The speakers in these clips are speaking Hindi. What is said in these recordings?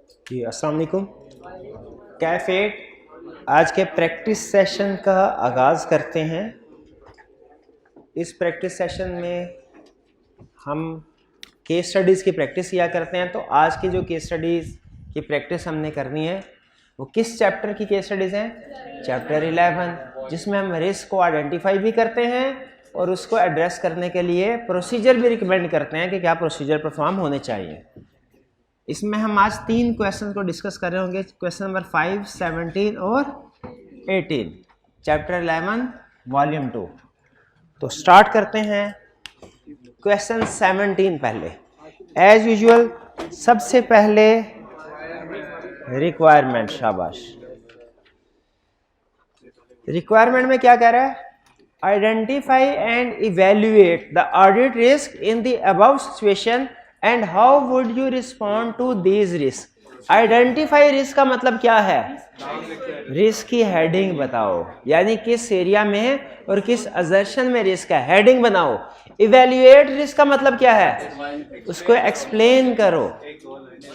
जी अस्सलाम वालेकुम। कैफेट आज के प्रैक्टिस सेशन का आगाज़ करते हैं। इस प्रैक्टिस सेशन में हम केस स्टडीज़ की प्रैक्टिस किया करते हैं। तो आज की जो केस स्टडीज़ की प्रैक्टिस हमने करनी है वो किस चैप्टर की केस स्टडीज़ हैं? चैप्टर 11, जिसमें हम रिस्क को आइडेंटिफाई भी करते हैं और उसको एड्रेस करने के लिए प्रोसीजर भी रिकमेंड करते हैं कि क्या प्रोसीजर परफॉर्म होने चाहिए। इसमें हम आज 3 क्वेश्चन को डिस्कस कर रहे होंगे। क्वेश्चन नंबर 5, 17 और 18, चैप्टर 11 वॉल्यूम 2। तो स्टार्ट करते हैं क्वेश्चन 17 पहले। एज यूजुअल सबसे पहले रिक्वायरमेंट, शाबाश। रिक्वायरमेंट में क्या कह रहा है? Identify and evaluate the audit risk in the above situation and how would you respond to these risk. Identify risk का मतलब क्या है? रिस्क की हेडिंग बताओ, यानी किस एरिया में और किस असर्शन में रिस्क है, हेडिंग बनाओ। इवेल्युएट रिस्क का मतलब क्या है? उसको एक्सप्लेन करो,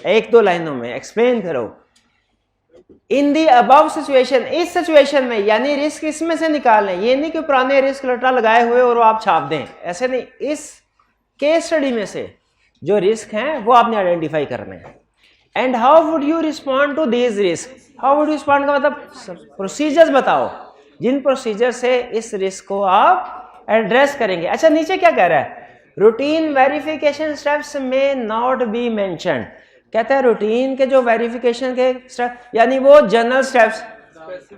1-2 लाइनों में एक्सप्लेन करो। इन दी अबव सिचुएशन, इस सिचुएशन में, यानी रिस्क इसमें से निकालने। ये नहीं कि पुराने रिस्क लटा लगाए हुए और वो आप छाप दें, ऐसे नहीं। इस केस स्टडी में से जो रिस्क हैं वो आपने आइडेंटिफाई करने हैं। And how would you respond to these risk. How would you respond का मतलब प्रोसीजर्स बताओ, जिन प्रोसीजर से इस रिस्क को आप एड्रेस करेंगे। अच्छा, नीचे क्या कह रहा है? रूटीन वेरिफिकेशन स्टेप्स में नॉट बी मेंशन्ड। कहता है रूटीन के जो वेरिफिकेशन के स्टेप, यानी वो general steps,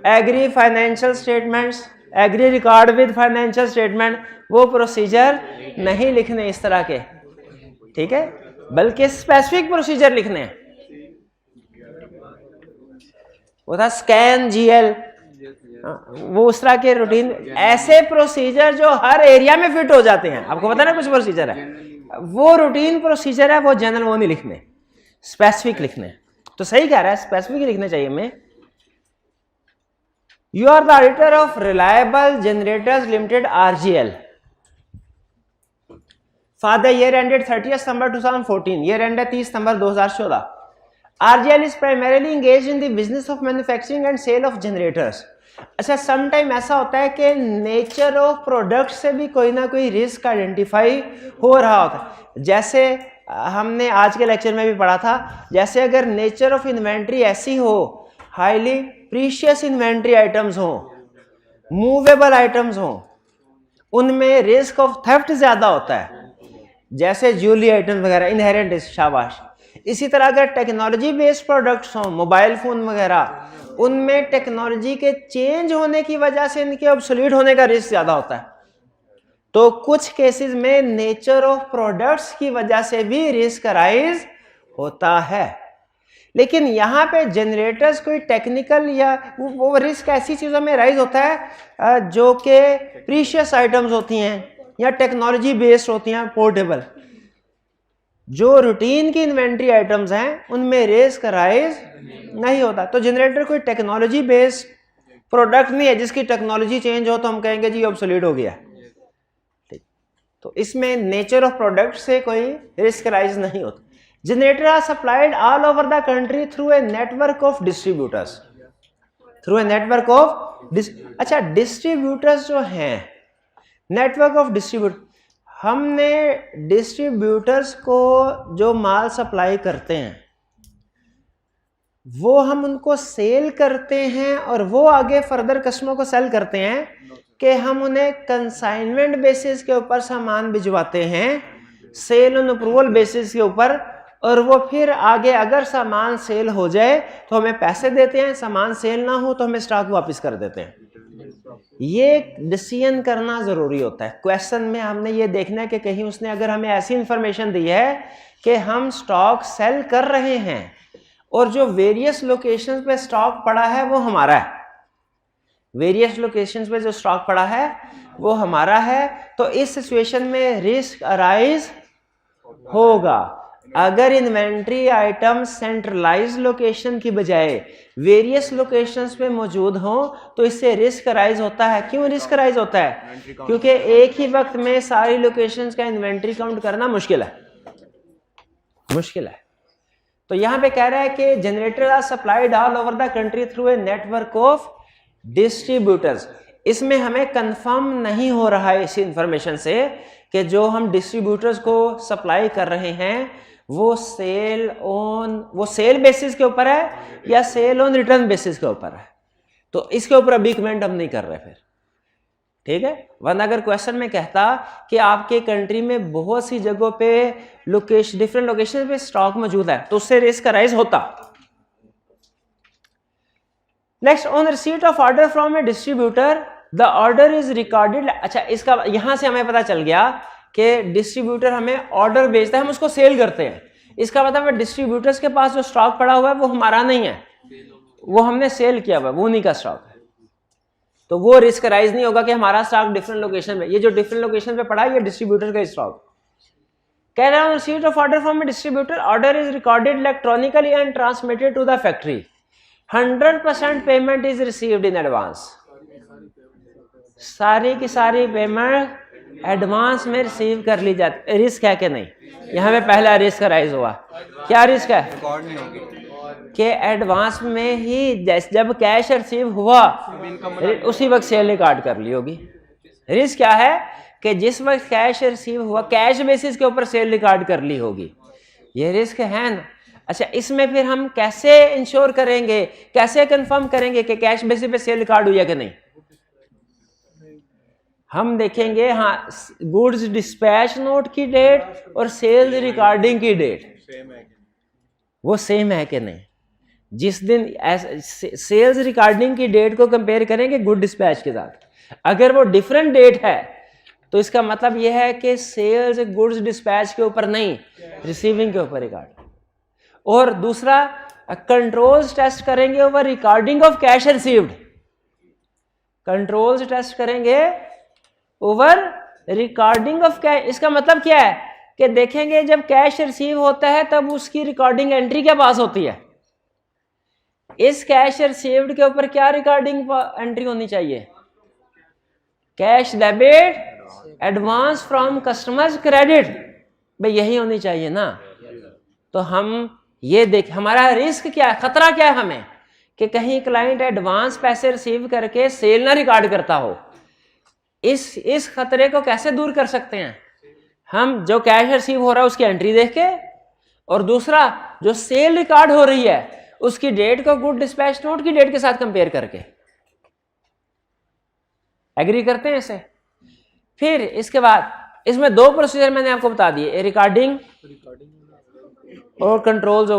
agree financial statements, agree record with financial statement, वो प्रोसीजर नहीं लिखने इस तरह के, ठीक है, बल्कि स्पेसिफिक प्रोसीजर लिखने हैं। वो था स्कैन जीएल, वो उस तरह के रूटीन, ऐसे प्रोसीजर जो हर एरिया में फिट हो जाते हैं। आपको पता ना कुछ प्रोसीजर है, वो रूटीन प्रोसीजर है, वो जनरल वो नहीं लिखने, स्पेसिफिक लिखने। तो सही कह रहा है, स्पेसिफिक लिखने चाहिए हमें। You are the auditor of Reliable Generators Limited RGL for the year ended 30 September 2014, year ended 30 September 2014। RGL is primarily engaged in the business of manufacturing and sale of generators. अच्छा, सम टाइम ऐसा होता है कि नेचर ऑफ प्रोडक्ट से भी कोई ना कोई रिस्क आइडेंटिफाई हो रहा होता है। जैसे हमने आज के लेक्चर में भी पढ़ा था, जैसे अगर नेचर ऑफ इन्वेंट्री ऐसी हो, हाईली प्रीशियस इन्वेंट्री आइटम्स हो, मूवेबल आइटम्स हो, उनमें रिस्क ऑफ थेफ्ट ज्यादा होता है, जैसे ज्वेलरी आइटम्स वगैरह, इनहेरेंट, शाबाश। इसी तरह अगर टेक्नोलॉजी बेस्ड प्रोडक्ट्स हों, मोबाइल फोन वगैरह, उनमें टेक्नोलॉजी के चेंज होने की वजह से इनके ऑब्सोलीट होने का रिस्क ज्यादा होता है। तो कुछ केसेस में नेचर ऑफ प्रोडक्ट्स की वजह से भी रिस्क राइज होता है। लेकिन यहाँ पे जनरेटर्स कोई टेक्निकल या वो रिस्क ऐसी चीजों में राइज होता है जो कि प्रीशियस आइटम्स होती हैं या टेक्नोलॉजी बेस्ड होती हैं, पोर्टेबल। जो रूटीन की इन्वेंट्री आइटम्स हैं उनमें रिस्क राइज नहीं होता। तो जनरेटर कोई टेक्नोलॉजी बेस्ड प्रोडक्ट नहीं है जिसकी टेक्नोलॉजी चेंज हो तो हम कहेंगे जी ऑब्सोलीट हो गया। ठीक, तो इसमें नेचर ऑफ प्रोडक्ट से कोई रिस्क राइज नहीं होता। Generator are supplied all over the country through a network of distributors, through a network of अच्छा, डिस्ट्रीब्यूटर्स जो हैं, नेटवर्क ऑफ डिस्ट्रीब्यूटर, हमने डिस्ट्रीब्यूटर्स को जो माल सप्लाई करते हैं वो हम उनको सेल करते हैं और वो आगे फर्दर कस्टमर को सेल करते हैं कि हम उन्हें कंसाइनमेंट बेसिस के ऊपर सामान भिजवाते हैं, सेल ऑन अप्रूवल बेसिस के ऊपर, और वो फिर आगे अगर सामान सेल हो जाए तो हमें पैसे देते हैं, सामान सेल ना हो तो हमें स्टॉक वापस कर देते हैं। ये डिसीजन करना जरूरी होता है। क्वेश्चन में हमने ये देखना है कि कहीं उसने अगर हमें ऐसी इंफॉर्मेशन दी है कि हम स्टॉक सेल कर रहे हैं और जो वेरियस लोकेशंस पे स्टॉक पड़ा है वो हमारा है, वेरियस लोकेशंस पे जो स्टॉक पड़ा है वो हमारा है, तो इस सिचुएशन में रिस्क अराइज होगा। अगर इन्वेंट्री आइटम सेंट्रलाइज्ड लोकेशन की बजाय वेरियस लोकेशंस पे मौजूद हो तो इससे रिस्क राइज होता है। क्यों रिस्क राइज होता है? क्योंकि एक ही वक्त में सारी लोकेशंस का इन्वेंट्री काउंट करना मुश्किल है, मुश्किल है। तो यहां पे कह रहा है कि generator are supplied all over the country through a network of distributors. इसमें हमें कंफर्म नहीं हो रहा है इसी इंफॉर्मेशन से कि जो हम डिस्ट्रीब्यूटर्स को सप्लाई कर रहे हैं वो सेल बेसिस के ऊपर है या सेल ऑन रिटर्न बेसिस के ऊपर है। तो इसके ऊपर अभी कमेंट हम नहीं कर रहे फिर, ठीक है। वरना अगर क्वेश्चन में कहता कि आपके कंट्री में बहुत सी जगहों पे डिफरेंट लोकेशन पे स्टॉक मौजूद है तो उससे रिस्क राइज होता। Next, on receipt of order from a distributor the order is recorded. अच्छा, इसका यहां से हमें पता चल गया कि डिस्ट्रीब्यूटर हमें ऑर्डर भेजता है, हम उसको सेल करते हैं। इसका मतलब है डिस्ट्रीब्यूटर्स के पास जो स्टॉक पड़ा हुआ है वो हमारा नहीं है, वो हमने सेल किया हुआ है, वो उन्हीं का स्टॉक है। तो वो रिस्क राइज नहीं होगा कि हमारा स्टॉक डिफरेंट लोकेशन में, ये जो डिफरेंट लोकेशन पे पड़ा है ये डिस्ट्रीब्यूटर का स्टॉक। कह रहा हूं receipt of order from a distributor, order is recorded electronically and transmitted to the factory, 100% payment is received in advance. सारी की सारी पेमेंट एडवांस में रिसीव कर ली जाती। रिस्क है कि नहीं? यहाँ पे पहला रिस्क राइज हुआ। क्या रिस्क है? कि एडवांस में ही जब कैश रिसीव हुआ उसी वक्त सेल रिकॉर्ड कर ली होगी। रिस्क क्या है? कि जिस वक्त कैश रिसीव हुआ कैश बेसिस के ऊपर सेल रिकॉर्ड कर ली होगी, ये रिस्क है ना। अच्छा, इसमें फिर हम कैसे इंश्योर करेंगे, कैसे कंफर्म करेंगे कि कैश बेसिस पे सेल रिकॉर्ड हुई है कि नहीं? हम देखेंगे, हाँ, गुड्स डिस्पैच नोट की डेट और सेल्स रिकॉर्डिंग की डेट वो सेम है कि नहीं। जिस दिन सेल्स रिकॉर्डिंग की डेट को कंपेयर करेंगे गुड डिस्पैच के साथ, अगर वो डिफरेंट डेट है तो इसका मतलब यह है कि सेल्स गुड्स डिस्पैच के ऊपर नहीं, रिसीविंग के ऊपर रिकॉर्ड। और दूसरा, कंट्रोल्स टेस्ट करेंगे over recording of cash received. Controls test करेंगे ओवर रिकॉर्डिंग ऑफ कैश। इसका मतलब क्या है कि देखेंगे जब कैश रिसीव होता है तब उसकी रिकॉर्डिंग एंट्री क्या पास होती है। इस कैश रिसीव्ड के ऊपर क्या रिकॉर्डिंग एंट्री होनी चाहिए? Cash debit advance from customers credit, भाई यही होनी चाहिए ना। तो हम ये देख, हमारा रिस्क क्या है, खतरा क्या है हमें कि कहीं क्लाइंट एडवांस पैसे रिसीव करके सेल ना रिकॉर्ड करता हो। इस खतरे को कैसे दूर कर सकते हैं? हम जो कैश रिसीव हो रहा है उसकी एंट्री देख के, और दूसरा जो सेल रिकॉर्ड हो रही है उसकी डेट को गुड डिस्पैच नोट की डेट के साथ कंपेयर करके। एग्री करते हैं इसे? फिर इसके बाद इसमें दो प्रोसीजर मैंने आपको बता दिए, रिकॉर्डिंग और कंट्रोल्स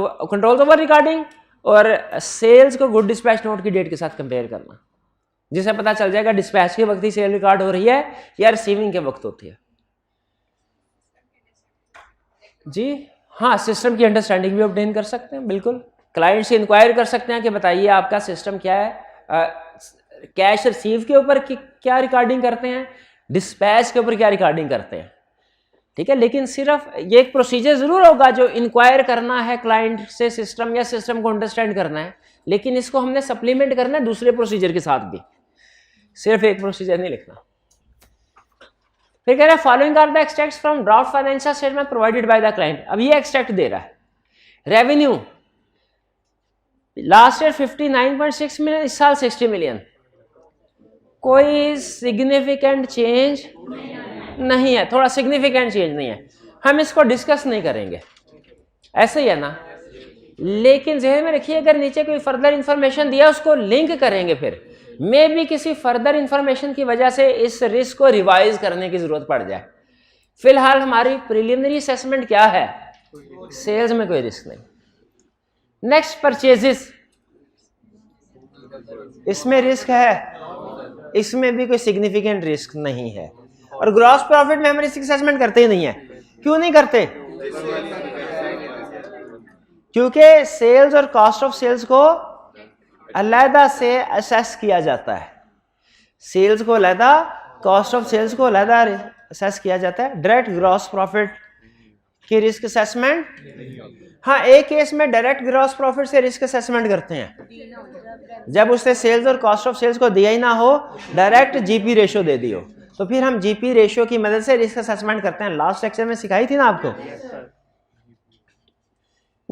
ओवर रिकॉर्डिंग, और सेल्स को गुड डिस्पैच नोट की डेट के साथ कंपेयर करना, जिससे पता चल जाएगा डिस्पैच के वक्त ही सेल रिकॉर्ड हो रही है या रिसीविंग के वक्त होती है। जी हाँ, सिस्टम की अंडरस्टैंडिंग भी ऑब्टेन कर सकते हैं, बिल्कुल। क्लाइंट से इंक्वायर कर सकते हैं कि बताइए आपका सिस्टम क्या है, कैश रिसीव के ऊपर क्या रिकॉर्डिंग करते हैं, डिस्पैच के ऊपर क्या रिकॉर्डिंग करते हैं, ठीक है। लेकिन सिर्फ ये एक प्रोसीजर जरूर होगा जो इंक्वायर करना है क्लाइंट से सिस्टम, या सिस्टम को अंडरस्टैंड करना है, लेकिन इसको हमने सप्लीमेंट करना है दूसरे प्रोसीजर के साथ भी, सिर्फ एक प्रोसीजर नहीं लिखना। फिर कह रहे हैं following are the extracts from draft financial statement provided by the client. अब ये एक्सट्रैक्ट दे रहा है, रेवेन्यू लास्ट ईयर 59.6 मिलियन, इस साल 60 मिलियन, कोई सिग्निफिकेंट चेंज नहीं है, थोड़ा सिग्निफिकेंट चेंज नहीं है, हम इसको डिस्कस नहीं करेंगे, ऐसे ही है ना। लेकिन ज़हन में रखिए अगर नीचे कोई फर्दर इंफॉर्मेशन दिया उसको लिंक करेंगे, फिर मे भी किसी फर्दर इंफॉर्मेशन की वजह से इस रिस्क को रिवाइज करने की जरूरत पड़ जाए। फिलहाल हमारी प्रिलिमिनरी असेसमेंट क्या है, सेल्स में कोई रिस्क नहीं। नेक्स्ट, परचेजेस, इसमें रिस्क है, इसमें भी कोई सिग्निफिकेंट रिस्क नहीं है। और ग्रॉस प्रॉफिट में हम रिस्क असेसमेंट करते ही नहीं है। क्यों नहीं करते? क्योंकि सेल्स और कॉस्ट ऑफ सेल्स को अलहदा से असेस किया जाता है, सेल्स को अलहदा, कॉस्ट ऑफ सेल्स को अलहदा असेस किया जाता है। डायरेक्ट ग्रॉस प्रॉफिट की रिस्क असेसमेंट, हाँ, एक केस में डायरेक्ट ग्रॉस प्रॉफिट से रिस्क असेसमेंट करते हैं जब उसने सेल्स और कॉस्ट ऑफ सेल्स को दिया ही ना हो, डायरेक्ट जीपी रेशियो दे दी हो, तो फिर हम जीपी रेशियो की मदद से रिस्क असेसमेंट करते हैं। लास्ट लेक्चर में सिखाई थी ना आपको।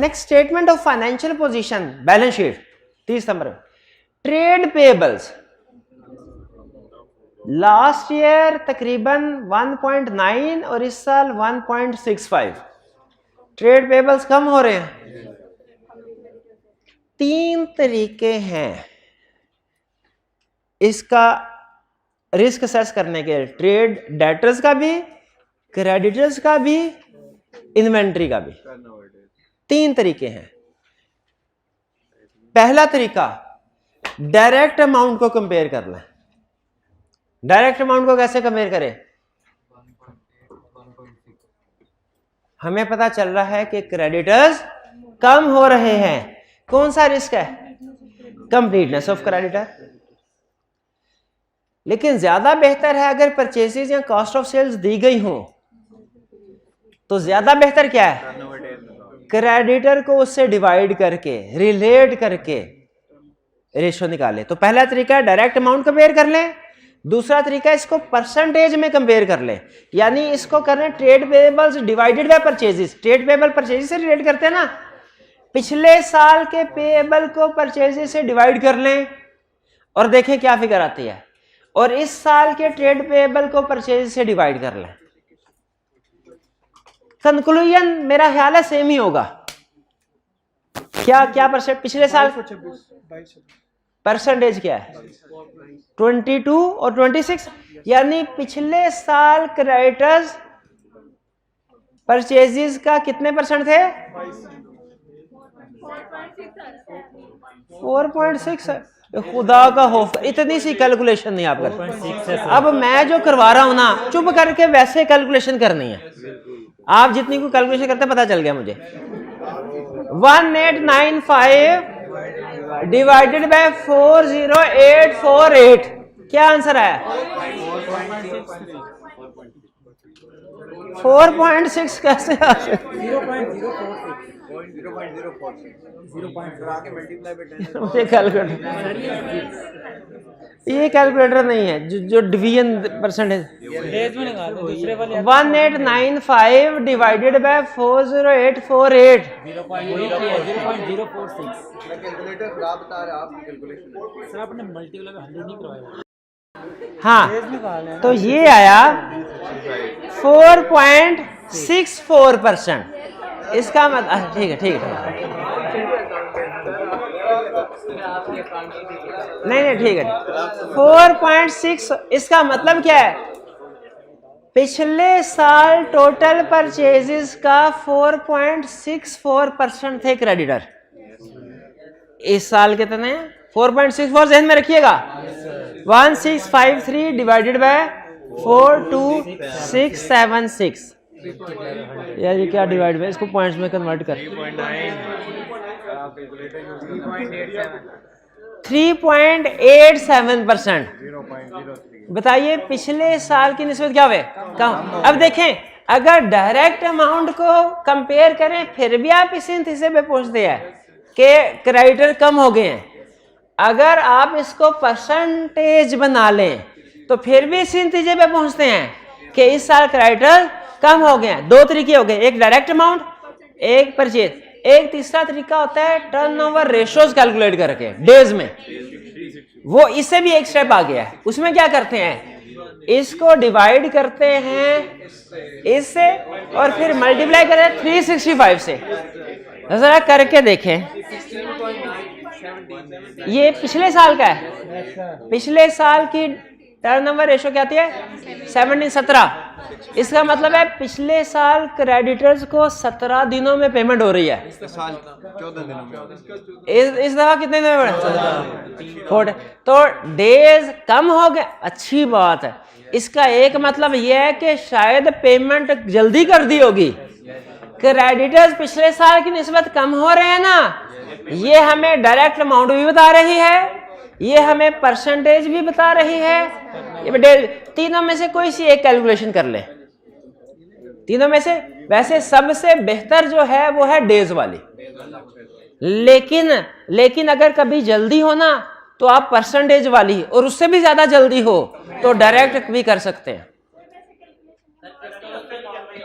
Next statement of financial position, balance sheet 30 number में। ट्रेड पेबल्स लास्ट ईयर तकरीबन 1.9 और इस साल 1.65। ट्रेड पेबल्स कम हो रहे हैं। 3 तरीके हैं इसका रिस्क असेस करने के, ट्रेड डेटर्स का भी, क्रेडिटर्स का भी, इन्वेंट्री का भी। 3 तरीके हैं। पहला तरीका, डायरेक्ट अमाउंट को कंपेयर कर लें। डायरेक्ट अमाउंट को कैसे कंपेयर करें? हमें पता चल रहा है कि क्रेडिटर्स कम हो रहे हैं। कौन सा रिस्क है? Completeness of creditor. लेकिन ज्यादा बेहतर है अगर परचेसेस या कॉस्ट ऑफ सेल्स दी गई हो तो ज्यादा बेहतर क्या है? क्रेडिटर को उससे डिवाइड करके, रिलेट करके रेशो निकाले। तो पहला तरीका है डायरेक्ट अमाउंट कंपेयर कर लें। दूसरा तरीका इसको परसेंटेज में कंपेयर कर ले, यानी इसको करें trade payables divided by purchases. Trade payable purchases से रिलेट करते हैं ना, पिछले साल के पेबल को परचेजेस से डिवाइड कर लें और देखें क्या फिगर आती है, और इस साल के ट्रेड पेबल को परचेजेस से डिवाइड कर लें। कंक्लूजन मेरा ख्याल है सेम ही होगा। क्या परसेंट पिछले साल परसेंटेज क्या है? 22 और 26, यानी पिछले साल क्रेडिटर्स परचेजेस का कितने परसेंट थे? 4.6। खुदा का खौफ, इतनी सी कैलकुलेशन नहीं आप करते। अब मैं जो करवा रहा हूं ना, चुप करके वैसे कैलकुलेशन करनी है। आप जितनी को कैलकुलेशन करते पता चल गया मुझे। 1895 डिवाइडेड बाय 40848, क्या आंसर है? 4.6 कैसे आ सकता? ये कैलकुलेटर नहीं है जो डिवीजन परसेंटेज। 1895 डिवाइडेड बाय 40848, हाँ, तो ये आया 4.64%। इसका मतलब ठीक है नहीं ठीक है 4.6। इसका मतलब क्या है? पिछले साल टोटल परचेजेस का 4.64% थे क्रेडिटर। इस साल कितने? 4.64 ध्यान में रखिएगा। 1653 डिवाइडेड बाय 42676। यार ये क्या डिवाइड में, इसको पॉइंट्स में कन्वर्ट कर। 3.87%। बताइए पिछले साल की निस्बत क्या हुए? कम। अब देखें, अगर डायरेक्ट अमाउंट को कंपेयर करें फिर भी आप इसी नतीजे पे पहुंचते हैं कि क्रेडिटर कम हो गए हैं। अगर आप इसको परसेंटेज बना लें तो फिर भी इसी नतीजे पे पहुंचते हैं कि इस साल क्रेडिटर कम हो गए हैं। 2 तरीके हो गए, एक डायरेक्ट अमाउंट, एक परचेज। एक तीसरा तरीका होता है टर्नओवर रेशियोज कैलकुलेट करके डेज में। वो इससे भी एक स्टेप आ गया है। उसमें क्या करते हैं? इसको डिवाइड करते हैं इससे और फिर मल्टीप्लाई करें 365 से। जरा करके देखें, ये पिछले साल का है। पिछले साल की टर्नओवर रेशियो क्या आती है? 17। इसका मतलब है पिछले साल क्रेडिटर्स को 17 दिनों में पेमेंट हो रही है। इस साल 14 दिनों में। इस दफा कितने दिनों में? 14। तो डेज कम हो गए, अच्छी बात है। इसका एक मतलब यह है कि शायद पेमेंट जल्दी कर दी होगी। क्रेडिटर्स पिछले साल की निस्बत कम हो रहे हैं ना, ये हमें डायरेक्ट अमाउंट भी बता रही है, ये हमें परसेंटेज भी बता रही है। ये तीनों में से कोई सी एक कैलकुलेशन कर ले। तीनों में से वैसे सबसे बेहतर जो है वो है डेज वाली, लेकिन अगर कभी जल्दी हो ना तो आप परसेंटेज वाली, और उससे भी ज्यादा जल्दी हो तो डायरेक्ट भी कर सकते हैं।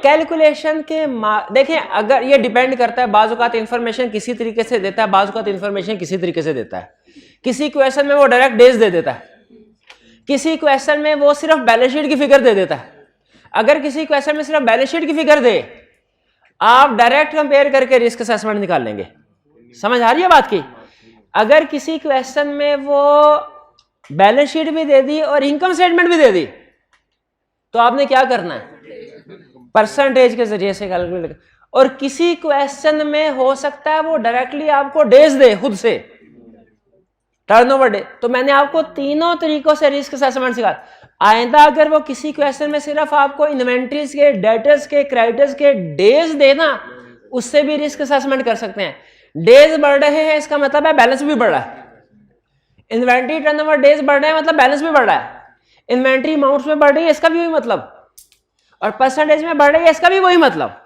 कैलकुलेशन के देखें, अगर ये डिपेंड करता है, बाज़ औक़ात इंफॉर्मेशन किसी तरीके से देता है, बाज़ औक़ात इंफॉर्मेशन किसी तरीके से देता है। किसी क्वेश्चन में वो डायरेक्ट डेज दे देता है, किसी क्वेश्चन में वो सिर्फ बैलेंस शीट की फिगर दे देता है। अगर किसी क्वेश्चन में सिर्फ बैलेंस शीट की फिगर दे, आप डायरेक्ट कंपेयर करके रिस्क असेसमेंट निकाल लेंगे। समझ आ रही है बात की? अगर किसी क्वेश्चन में वो बैलेंस शीट भी दे दी और इनकम स्टेटमेंट भी दे दी, तो आपने क्या करना है, परसेंटेज के जरिए से कैलकुलेट। और किसी क्वेश्चन में हो सकता है वो डायरेक्टली आपको डेज दे खुद से, टर्नओवर डे। तो मैंने आपको तीनों तरीकों से रिस्क असेसमेंट सिखाया। आइंदा अगर वो किसी क्वेश्चन में सिर्फ आपको इन्वेंट्रीज के, डेटर्स के, क्रेडिटर्स के डेज देना, उससे भी रिस्क असेसमेंट कर सकते हैं। डेज बढ़ रहे हैं इसका मतलब है बैलेंस भी बढ़ रहा है। इन्वेंट्री टर्नओवर डेज बढ़ रहे हैं मतलब बैलेंस भी बढ़ रहा है। इन्वेंट्री अमाउंट्स में बढ़ रही है इसका भी वही मतलब, और परसेंटेज में बढ़ रही है इसका भी वही मतलब।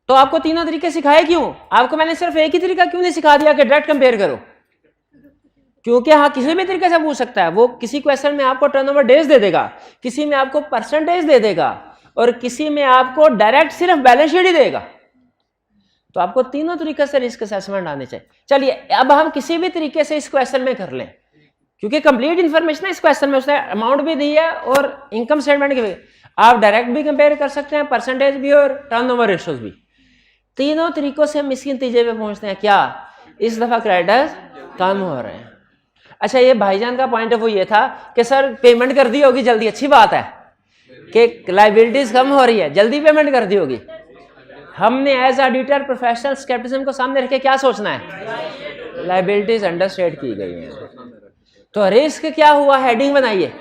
तो आपको तीनों तरीके सिखाए क्यों? आपको मैंने सिर्फ एक ही तरीका क्यों नहीं सिखा दिया कि डायरेक्ट कंपेयर करो? क्योंकि हाँ, किसी भी तरीके से पूछ सकता है। वो किसी क्वेश्चन में आपको टर्नओवर डेज दे देगा, किसी में आपको परसेंटेज दे देगा, और किसी में आपको डायरेक्ट सिर्फ बैलेंस शीट ही देगा। तो आपको तीनों तरीके से रिस्क असेसमेंट आने चाहिए। चलिए अब हम किसी भी तरीके से इस क्वेश्चन में कर लें, क्योंकि कंप्लीट इन्फॉर्मेशन है इस क्वेश्चन में, उसने अमाउंट भी दी है और इनकम स्टेटमेंट की भी। आप डायरेक्ट भी कंपेयर कर सकते हैं, परसेंटेज भी और टर्नओवर रेशियोज भी। तीनों तरीकों से हम इसके नतीजे पे पहुंचते हैं। क्या इस दफा क्रेडिटर्स कम हो रहे हैं? अच्छा, ये भाईजान का पॉइंट ऑफ व्यू ये था कि सर पेमेंट कर दी होगी जल्दी, अच्छी बात है कि लाइबिलिटीज कम हो रही है, जल्दी पेमेंट कर दी होगी। हमने एज ऑडिटर प्रोफेशनल स्केप्टिसिज्म को सामने रखे क्या सोचना है, लाइबिलिटीज अंडरस्टेट की गई हैं। तो रिस्क क्या हुआ, हेडिंग बनाइए,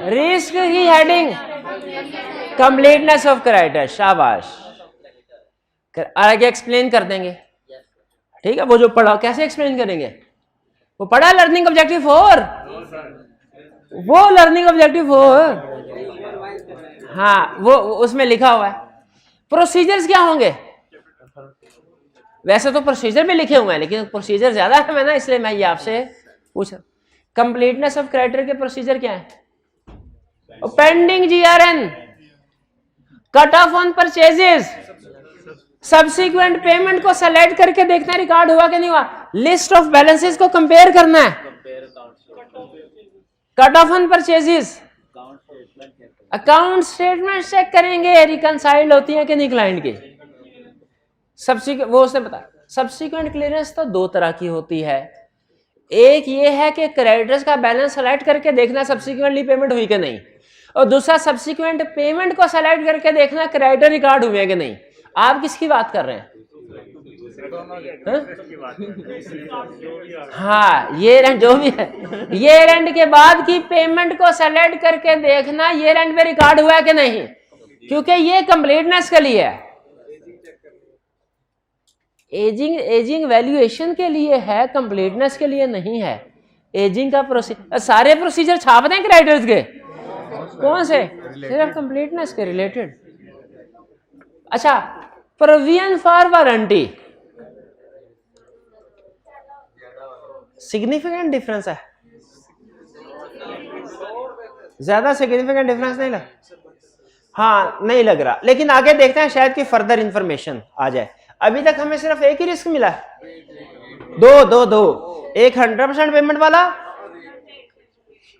रिस्क की हेडिंग कंप्लीटनेस ऑफ क्रेडिटर। शाबाश, आगे एक्सप्लेन कर देंगे, ठीक है। वो जो पढ़ा कैसे एक्सप्लेन करेंगे, वो पढ़ा लर्निंग ऑब्जेक्टिव 4, वो लर्निंग ऑब्जेक्टिव 4, हाँ वो उसमें लिखा हुआ है। प्रोसीजर्स क्या होंगे, वैसे तो प्रोसीजर भी लिखे हुए हैं लेकिन प्रोसीजर ज्यादा है मैं ना, इसलिए मैं ये आपसे पूछ रहा हूं। कंप्लीटनेस ऑफ क्रेडिटर के प्रोसीजर क्या है? Pending GRN, cut off on purchases, subsequent payment को सेलेक्ट करके देखना है रिकॉर्ड हुआ कि नहीं हुआ, लिस्ट ऑफ बैलेंसेस को कंपेयर करना है, cut off on purchases, account statement check करेंगे रिकंसाइल्ड होती है कि नहीं क्लाइंट की। सब्सिक्वेंट वो उसने बताया, सब्सिक्वेंट क्लियरेंस तो दो तरह की होती है। एक ये है कि क्रेडिटर्स का बैलेंस सेलेक्ट करके देखना सब्सिक्वेंटली पेमेंट हुई कि नहीं, और दूसरा सब्सिक्वेंट पेमेंट को सेलेक्ट करके देखना क्रेडिटर रिकॉर्ड हुए कि नहीं। आप किसकी बात कर रहे हैं? हाँ, ये रेंट जो भी है, ये रेंट के बाद की पेमेंट को सेलेक्ट करके देखना ये रेंट पे रिकॉर्ड हुआ है कि नहीं, क्योंकि ये कंप्लीटनेस के लिए है। एजिंग वैल्यूएशन के लिए है, कंप्लीटनेस के लिए नहीं है। एजिंग का प्रोसीजर, सारे प्रोसीजर छाप दें क्रेडिटर्स के, कौन से, सिर्फ कंप्लीटनेस के रिलेटेड। अच्छा, provision for warranty, significant difference है, ज्यादा सिग्निफिकेंट डिफरेंस नहीं लग, हाँ नहीं लग रहा, लेकिन आगे देखते हैं शायद कि फर्दर इंफॉर्मेशन आ जाए। अभी तक हमें सिर्फ एक ही रिस्क मिला है, दो, एक 100% पेमेंट वाला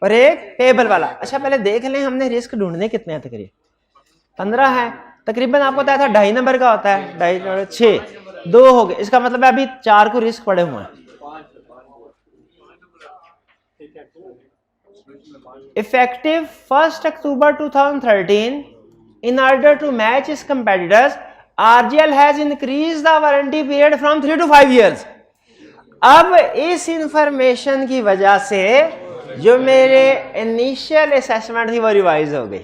और एक पेबल वाला। अच्छा पहले देख लें हमने रिस्क ढूंढने कितने हैं, तकरीबन 15 है तकरीबन। आपको बताया था 2.5 नंबर का होता है, 2.5 6 2 हो गए, इसका मतलब है अभी 4 को रिस्क पड़े हुए हैं। Effective 1st October 2013, in order to match its competitors, RGL has increased the warranty period from 3 to 5 years. अब इस इंफॉर्मेशन की वजह से जो मेरे इनिशियल असेसमेंट थी वो रिवाइज हो गई,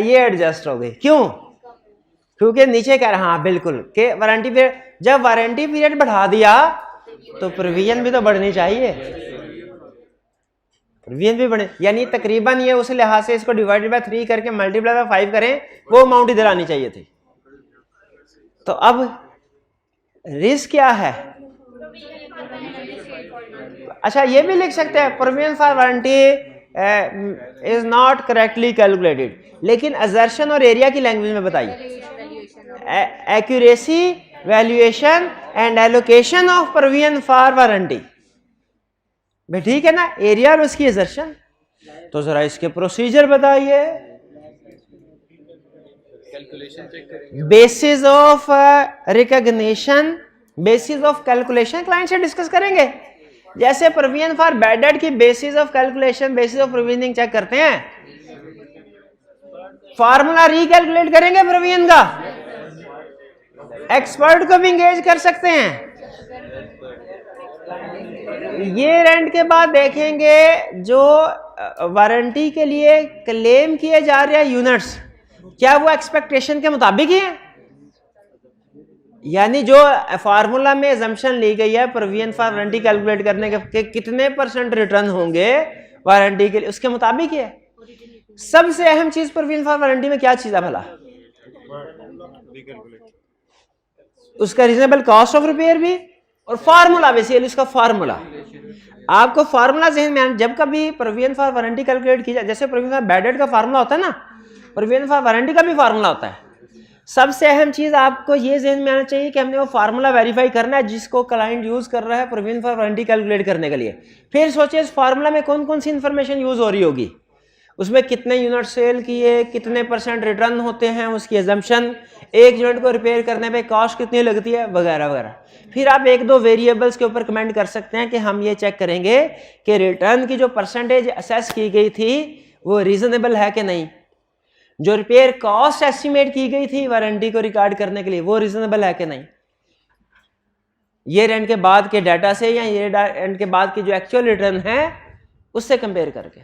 ये एडजस्ट हो गई। क्यों? क्योंकि नीचे कह रहा हाँ बिल्कुल कि वारंटी पीरियड, जब वारंटी पीरियड बढ़ा दिया तो प्रोविजन भी तो बढ़नी चाहिए, प्रोविजन भी बढ़े, यानी तकरीबन ये उस लिहाज से इसको डिवाइडेड बाय 3 करके मल्टीप्लाई बाय 5 करें, वो अमाउंट इधर आनी चाहिए थी। तो अब रिस्क क्या है? अच्छा ये भी लिख सकते हैं provision for warranty is not correctly calculated. लेकिन असर्शन और एरिया की लैंग्वेज में बताइए, accuracy, valuation and allocation of provision for warranty. भाई ठीक है ना, एरिया और उसकी असर्शन। तो जरा इसके प्रोसीजर बताइए। Basis of recognition, basis of calculation client से डिस्कस करेंगे। जैसे प्रोविजन फॉर बैड डेट की basis of calculation, basis of provisioning check करते हैं, फार्मूला रिकैलकुलेट करेंगे प्रोविजन का, एक्सपर्ट को भी इंगेज कर सकते हैं। ये रेंट के बाद देखेंगे जो वारंटी के लिए क्लेम किए जा रहे हैं यूनिट्स, क्या वो एक्सपेक्टेशन के मुताबिक ही है? यानी जो फार्मूला में अजम्पशन ली गई है प्रोविजन फॉर वारंटी कैलकुलेट करने के कितने % रिटर्न होंगे वारंटी के लिए, उसके मुताबिक ही है। सबसे अहम चीज प्रोविजन फॉर वारंटी में क्या चीज है भला? उसका रीजनेबल कॉस्ट ऑफ रिपेयर भी, और फार्मूला बेसिकली उसका फार्मूला। आपको फार्मूला ज़हन में, जब कभी प्रोविजन फॉर वारंटी कैलकुलेट की जाए, जैसे प्रोविजन फॉर बैड डेट का फार्मूला होता है ना, प्रोविजन फॉर वारंटी का भी फार्मूला होता है। सबसे अहम चीज आपको ये ज़हन में आना चाहिए कि हमने वो फार्मूला वेरीफाई करना है जिसको क्लाइंट यूज कर रहा है प्रोविजन फॉर वारंटी कैलकुलेट करने के लिए। फिर सोचिए इस फार्मूला में कौन कौन सी इंफॉर्मेशन यूज हो रही होगी, उसमें कितने यूनिट सेल किए, कितने % रिटर्न होते हैं, उसकी अजम्पशन, एक यूनिट को रिपेयर करने पे कॉस्ट कितनी लगती है, वगैरह वगैरह। फिर आप एक दो वेरिएबल्स के ऊपर कमेंट कर सकते हैं कि हम ये चेक करेंगे कि रिटर्न की जो % असेस की गई थी वो रीजनेबल है कि नहीं, जो रिपेयर कॉस्ट एस्टिमेट की गई थी वारंटी को रिकॉर्ड करने के लिए वो रीजनेबल है कि नहीं, ये रेंट के बाद के डाटा से या ये रेंट के बाद की जो एक्चुअल रिटर्न है उससे कंपेयर करके।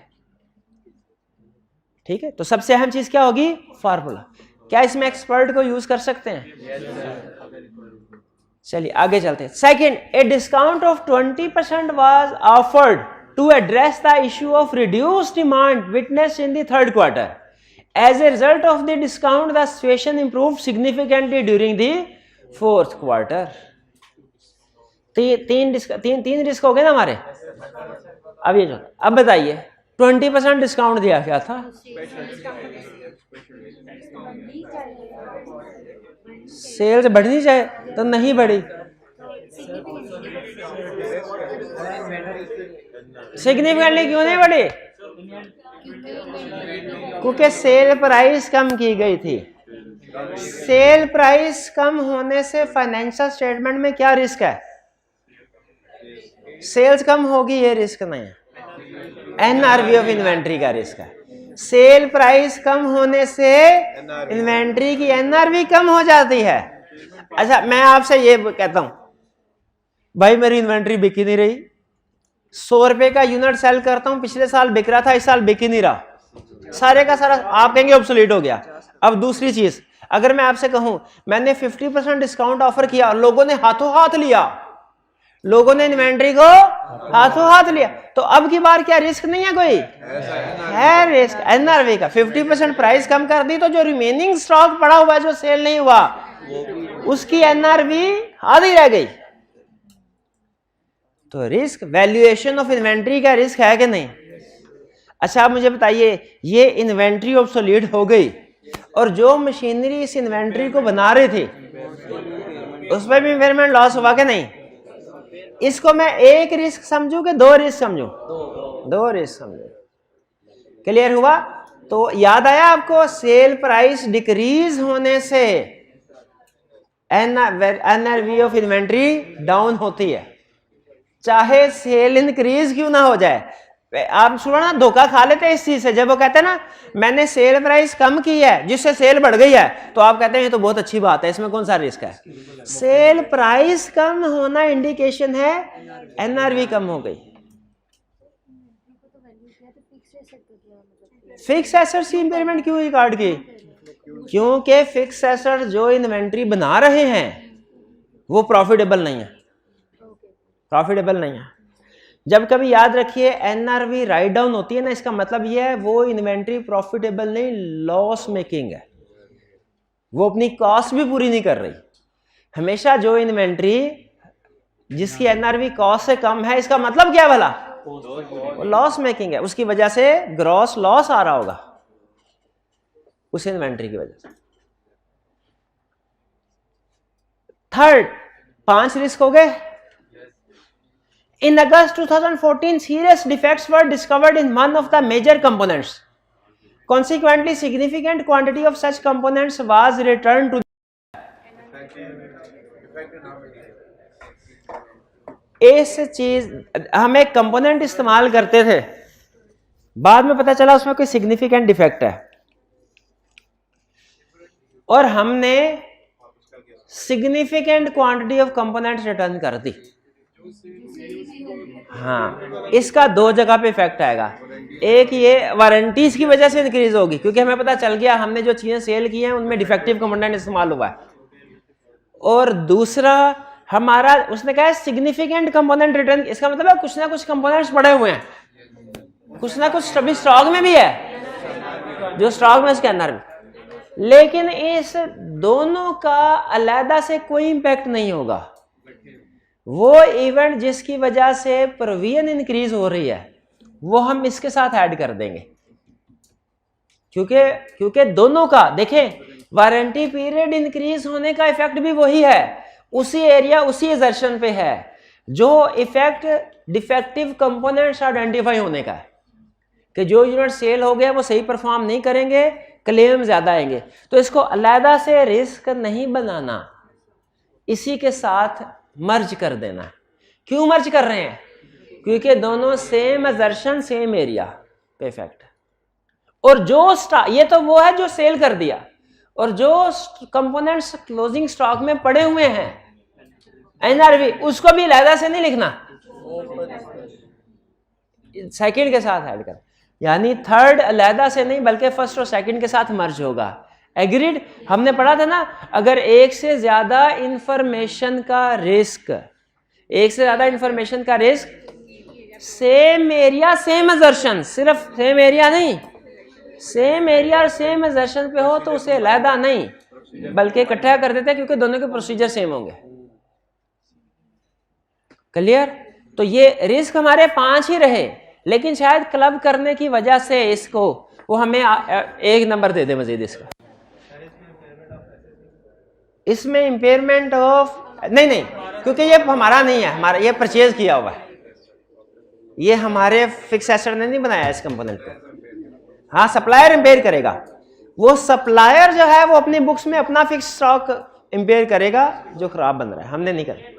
ठीक है, तो सबसे अहम चीज क्या होगी? फार्मूला। क्या इसमें एक्सपर्ट को यूज कर सकते हैं? चलिए आगे चलते हैं। Second, a discount of 20% was offered to address the issue of reduced demand witnessed in the third quarter. As a result of the discount, the situation improved significantly during the fourth quarter. तीन रिस्क हो गए ना हमारे। अब ये जो, अब बताइए 20% डिस्काउंट दिया क्या था? सेल्स बढ़नी चाहिए तो नहीं बढ़ी, सिग्निफिकेंटली क्यों नहीं बढ़ी? क्योंकि सेल प्राइस कम की गई थी। सेल प्राइस कम होने से फाइनेंशियल स्टेटमेंट में क्या रिस्क है? सेल्स कम होगी ये रिस्क नहीं है, एनआरवी ऑफ इन्वेंट्री का रिस्क है। सेल प्राइस कम होने से इन्वेंट्री की एनआरवी कम हो जाती है। अच्छा मैं आपसे ये कहता हूं, भाई मेरी इन्वेंट्री बिक ही नहीं रही, 100 रुपए का यूनिट सेल करता हूं, पिछले साल बिक रहा था, इस साल बिक ही नहीं रहा, सारे का सारा आप कहेंगे ऑब्सोलीट हो गया। अब दूसरी चीज, अगर मैं आपसे कहूं मैंने 50% डिस्काउंट ऑफर किया और लोगों ने हाथों हाथ लिया, लोगों ने इन्वेंट्री को हाथों हाथ लिया, तो अब की बार क्या रिस्क नहीं है? कोई है रिस्क एनआरवी का। 50% प्राइस कम कर दी तो जो रिमेनिंग स्टॉक पड़ा हुआ जो सेल नहीं हुआ उसकी एनआरवी आधी रह गई। तो रिस्क, वैल्यूएशन ऑफ इन्वेंट्री का रिस्क है कि नहीं? अच्छा आप मुझे बताइए, ये इन्वेंट्री ऑब्सोलीट हो गई और जो मशीनरी इस इन्वेंट्री को बना रही थी उसमें भी इम्पेयरमेंट लॉस हुआ कि नहीं? इसको मैं एक रिस्क समझू कि दो रिस्क समझू? दो रिस्क समझू। क्लियर हुआ? तो याद आया आपको, सेल प्राइस डिक्रीज होने से एनआरवी ऑफ इन्वेंट्री डाउन होती है, चाहे सेल इंक्रीज क्यों ना हो जाए। आप सुनो ना, धोखा खा लेते हैं इस चीज से। जब वो कहते हैं ना मैंने सेल प्राइस कम की है जिससे सेल बढ़ गई है, तो आप कहते हैं ये तो बहुत अच्छी बात है, इसमें कौन सा रिस्क है? सेल प्राइस कम होना इंडिकेशन है एनआरवी कम हो गई। फिक्स एसेट्स की इंपेयरमेंट क्यों रिकॉर्ड की? क्योंकि फिक्स एसेट जो इन्वेंट्री बना रहे हैं वो प्रॉफिटेबल नहीं है, प्रॉफिटेबल नहीं है। जब कभी याद रखिए एनआरवी राइट डाउन होती है ना, इसका मतलब ये है वो इन्वेंट्री प्रॉफिटेबल नहीं, लॉस मेकिंग है, वो अपनी कॉस्ट भी पूरी नहीं कर रही। हमेशा जो इन्वेंट्री जिसकी एनआरवी कॉस्ट से कम है, इसका मतलब क्या भला? वो लॉस मेकिंग है, उसकी वजह से ग्रॉस लॉस आ रहा होगा उस इन्वेंट्री की वजह से। थर्ड, 5 रिस्क हो गए। In August 2014, serious defects were discovered in one of the major components. Consequently, significant quantity of such components was returned to इस चीज, हम एक कंपोनेंट इस्तेमाल करते थे, बाद में पता चला उसमें कोई सिग्निफिकेंट डिफेक्ट है और हमने significant quantity of components return कर दी। हाँ, इसका 2 जगह पे इफेक्ट आएगा। एक ये वारंटीज की वजह से इंक्रीज होगी क्योंकि हमें पता चल गया हमने जो चीजें सेल की हैं उनमें डिफेक्टिव कंपोनेंट इस्तेमाल हुआ है, और दूसरा हमारा उसने कहा है सिग्निफिकेंट कंपोनेंट रिटर्न। इसका मतलब है कुछ ना कुछ कंपोनेंट्स पड़े हुए हैं, कुछ ना कुछ अभी स्टॉक में भी है, जो स्टॉक में उसके अंदर भी, लेकिन इस दोनों का अलग से कोई इंपैक्ट नहीं होगा। वो इवेंट जिसकी वजह से प्रोविजन इंक्रीज हो रही है वो हम इसके साथ ऐड कर देंगे, क्योंकि दोनों का देखें, वारंटी पीरियड इंक्रीज होने का इफेक्ट भी वही है, उसी एरिया उसी एजर्शन पे है जो इफेक्ट डिफेक्टिव कंपोनेंट्स आइडेंटिफाई होने का है कि जो यूनिट सेल हो गया वो सही परफॉर्म नहीं करेंगे, क्लेम ज्यादा आएंगे। तो इसको अलग से रिस्क नहीं बनाना, इसी के साथ मर्ज कर देना। क्यों मर्ज कर रहे हैं? क्योंकि दोनों सेम एजर्शन सेम एरिया पे इफेक्ट है, और जो ये तो वो है जो सेल कर दिया, और जो कंपोनेंट्स क्लोजिंग स्टॉक में पड़े हुए हैं एनआरवी, उसको भी अलग से नहीं लिखना, सेकंड के साथ ऐड कर, यानी थर्ड अलग से नहीं बल्कि फर्स्ट और सेकंड के साथ मर्ज होगा। एग्रीड? हमने पढ़ा था ना, अगर एक से ज्यादा इंफॉर्मेशन का risk, same area same assertion, सिर्फ सेम एरिया नहीं, सेम एरिया और सेम असर्शन पे हो तो उसे अलहदा नहीं बल्कि इकट्ठा कर देते हैं क्योंकि दोनों के प्रोसीजर सेम होंगे। क्लियर? तो ये रिस्क हमारे 5 ही रहे, लेकिन शायद क्लब करने की वजह से इसको वो हमें 1 नंबर दे दे मजीद। इसमें इंपेयरमेंट ऑफ नहीं, क्योंकि ये हमारा नहीं है, हमारा ये परचेज किया हुआ है, ये हमारे फिक्स एसेट ने नहीं बनाया इस कंपोनेंट को। हाँ, सप्लायर इंपेयर करेगा, वो सप्लायर जो है वो अपनी बुक्स में अपना फिक्स स्टॉक इंपेयर करेगा जो खराब बन रहा है, हमने नहीं करना।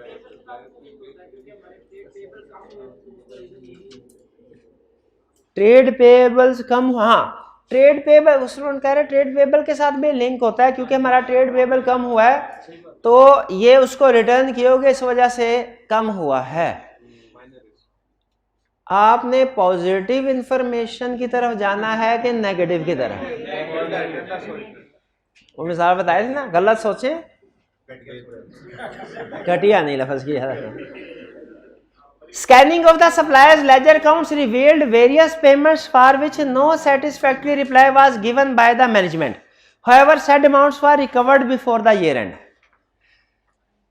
ट्रेड पेएबल्स कम, हाँ ट्रेड पेएबल, उसने कह रहे ट्रेड पेएबल के साथ भी लिंक होता है क्योंकि हमारा ट्रेड पेएबल कम हुआ है तो ये उसको रिटर्न किए इस वजह से कम हुआ है। आपने पॉजिटिव इंफॉर्मेशन की तरफ जाना है कि नेगेटिव की तरफ? वो मिसाल बताए थे ना, गलत सोचे, घटिया नहीं लफ्ज की है। Scanning of the supplier's ledger accounts revealed various payments for which no satisfactory reply was given by the management. However, said amounts were recovered before the year end.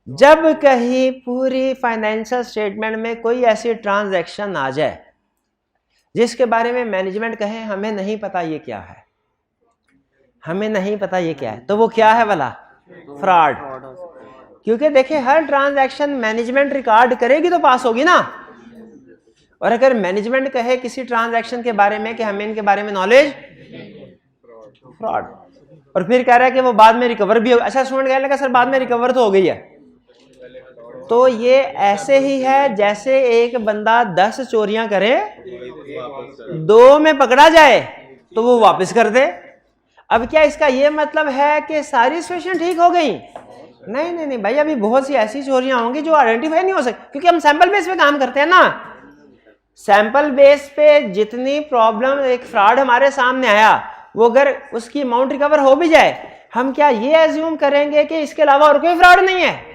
जब कहीं पूरी फाइनेंशियल स्टेटमेंट में कोई ऐसी ट्रांजैक्शन आ जाए जिसके बारे में मैनेजमेंट कहे हमें नहीं पता ये क्या है, हमें नहीं पता ये क्या है, तो वो क्या है वाला? फ्रॉड। क्योंकि देखिए हर ट्रांजैक्शन मैनेजमेंट रिकॉर्ड करेगी तो पास होगी ना, और अगर मैनेजमेंट कहे किसी ट्रांजैक्शन के बारे में कि हमें इनके बारे में नॉलेज, फ्रॉड। और फिर कह रहा है कि वो बाद में रिकवर भी हो, अच्छा स्टूडेंट कहने लगा सर बाद में रिकवर तो हो गई है, तो ये ऐसे ही है जैसे एक बंदा 10 चोरियां करे, 2 में पकड़ा जाए तो वो वापस कर दे। अब क्या इसका ये मतलब है कि सारी सिचुएशन ठीक हो गई? नहीं भाई, अभी बहुत सी ऐसी चोरियां होंगी जो आइडेंटिफाई नहीं हो सकती, क्योंकि हम सैंपल बेस पे काम करते हैं ना। सैंपल बेस पे जितनी प्रॉब्लम, एक फ्रॉड हमारे सामने आया, वो अगर उसकी अमाउंट रिकवर हो भी जाए, हम क्या ये एज्यूम करेंगे कि इसके अलावा और कोई फ्रॉड नहीं है?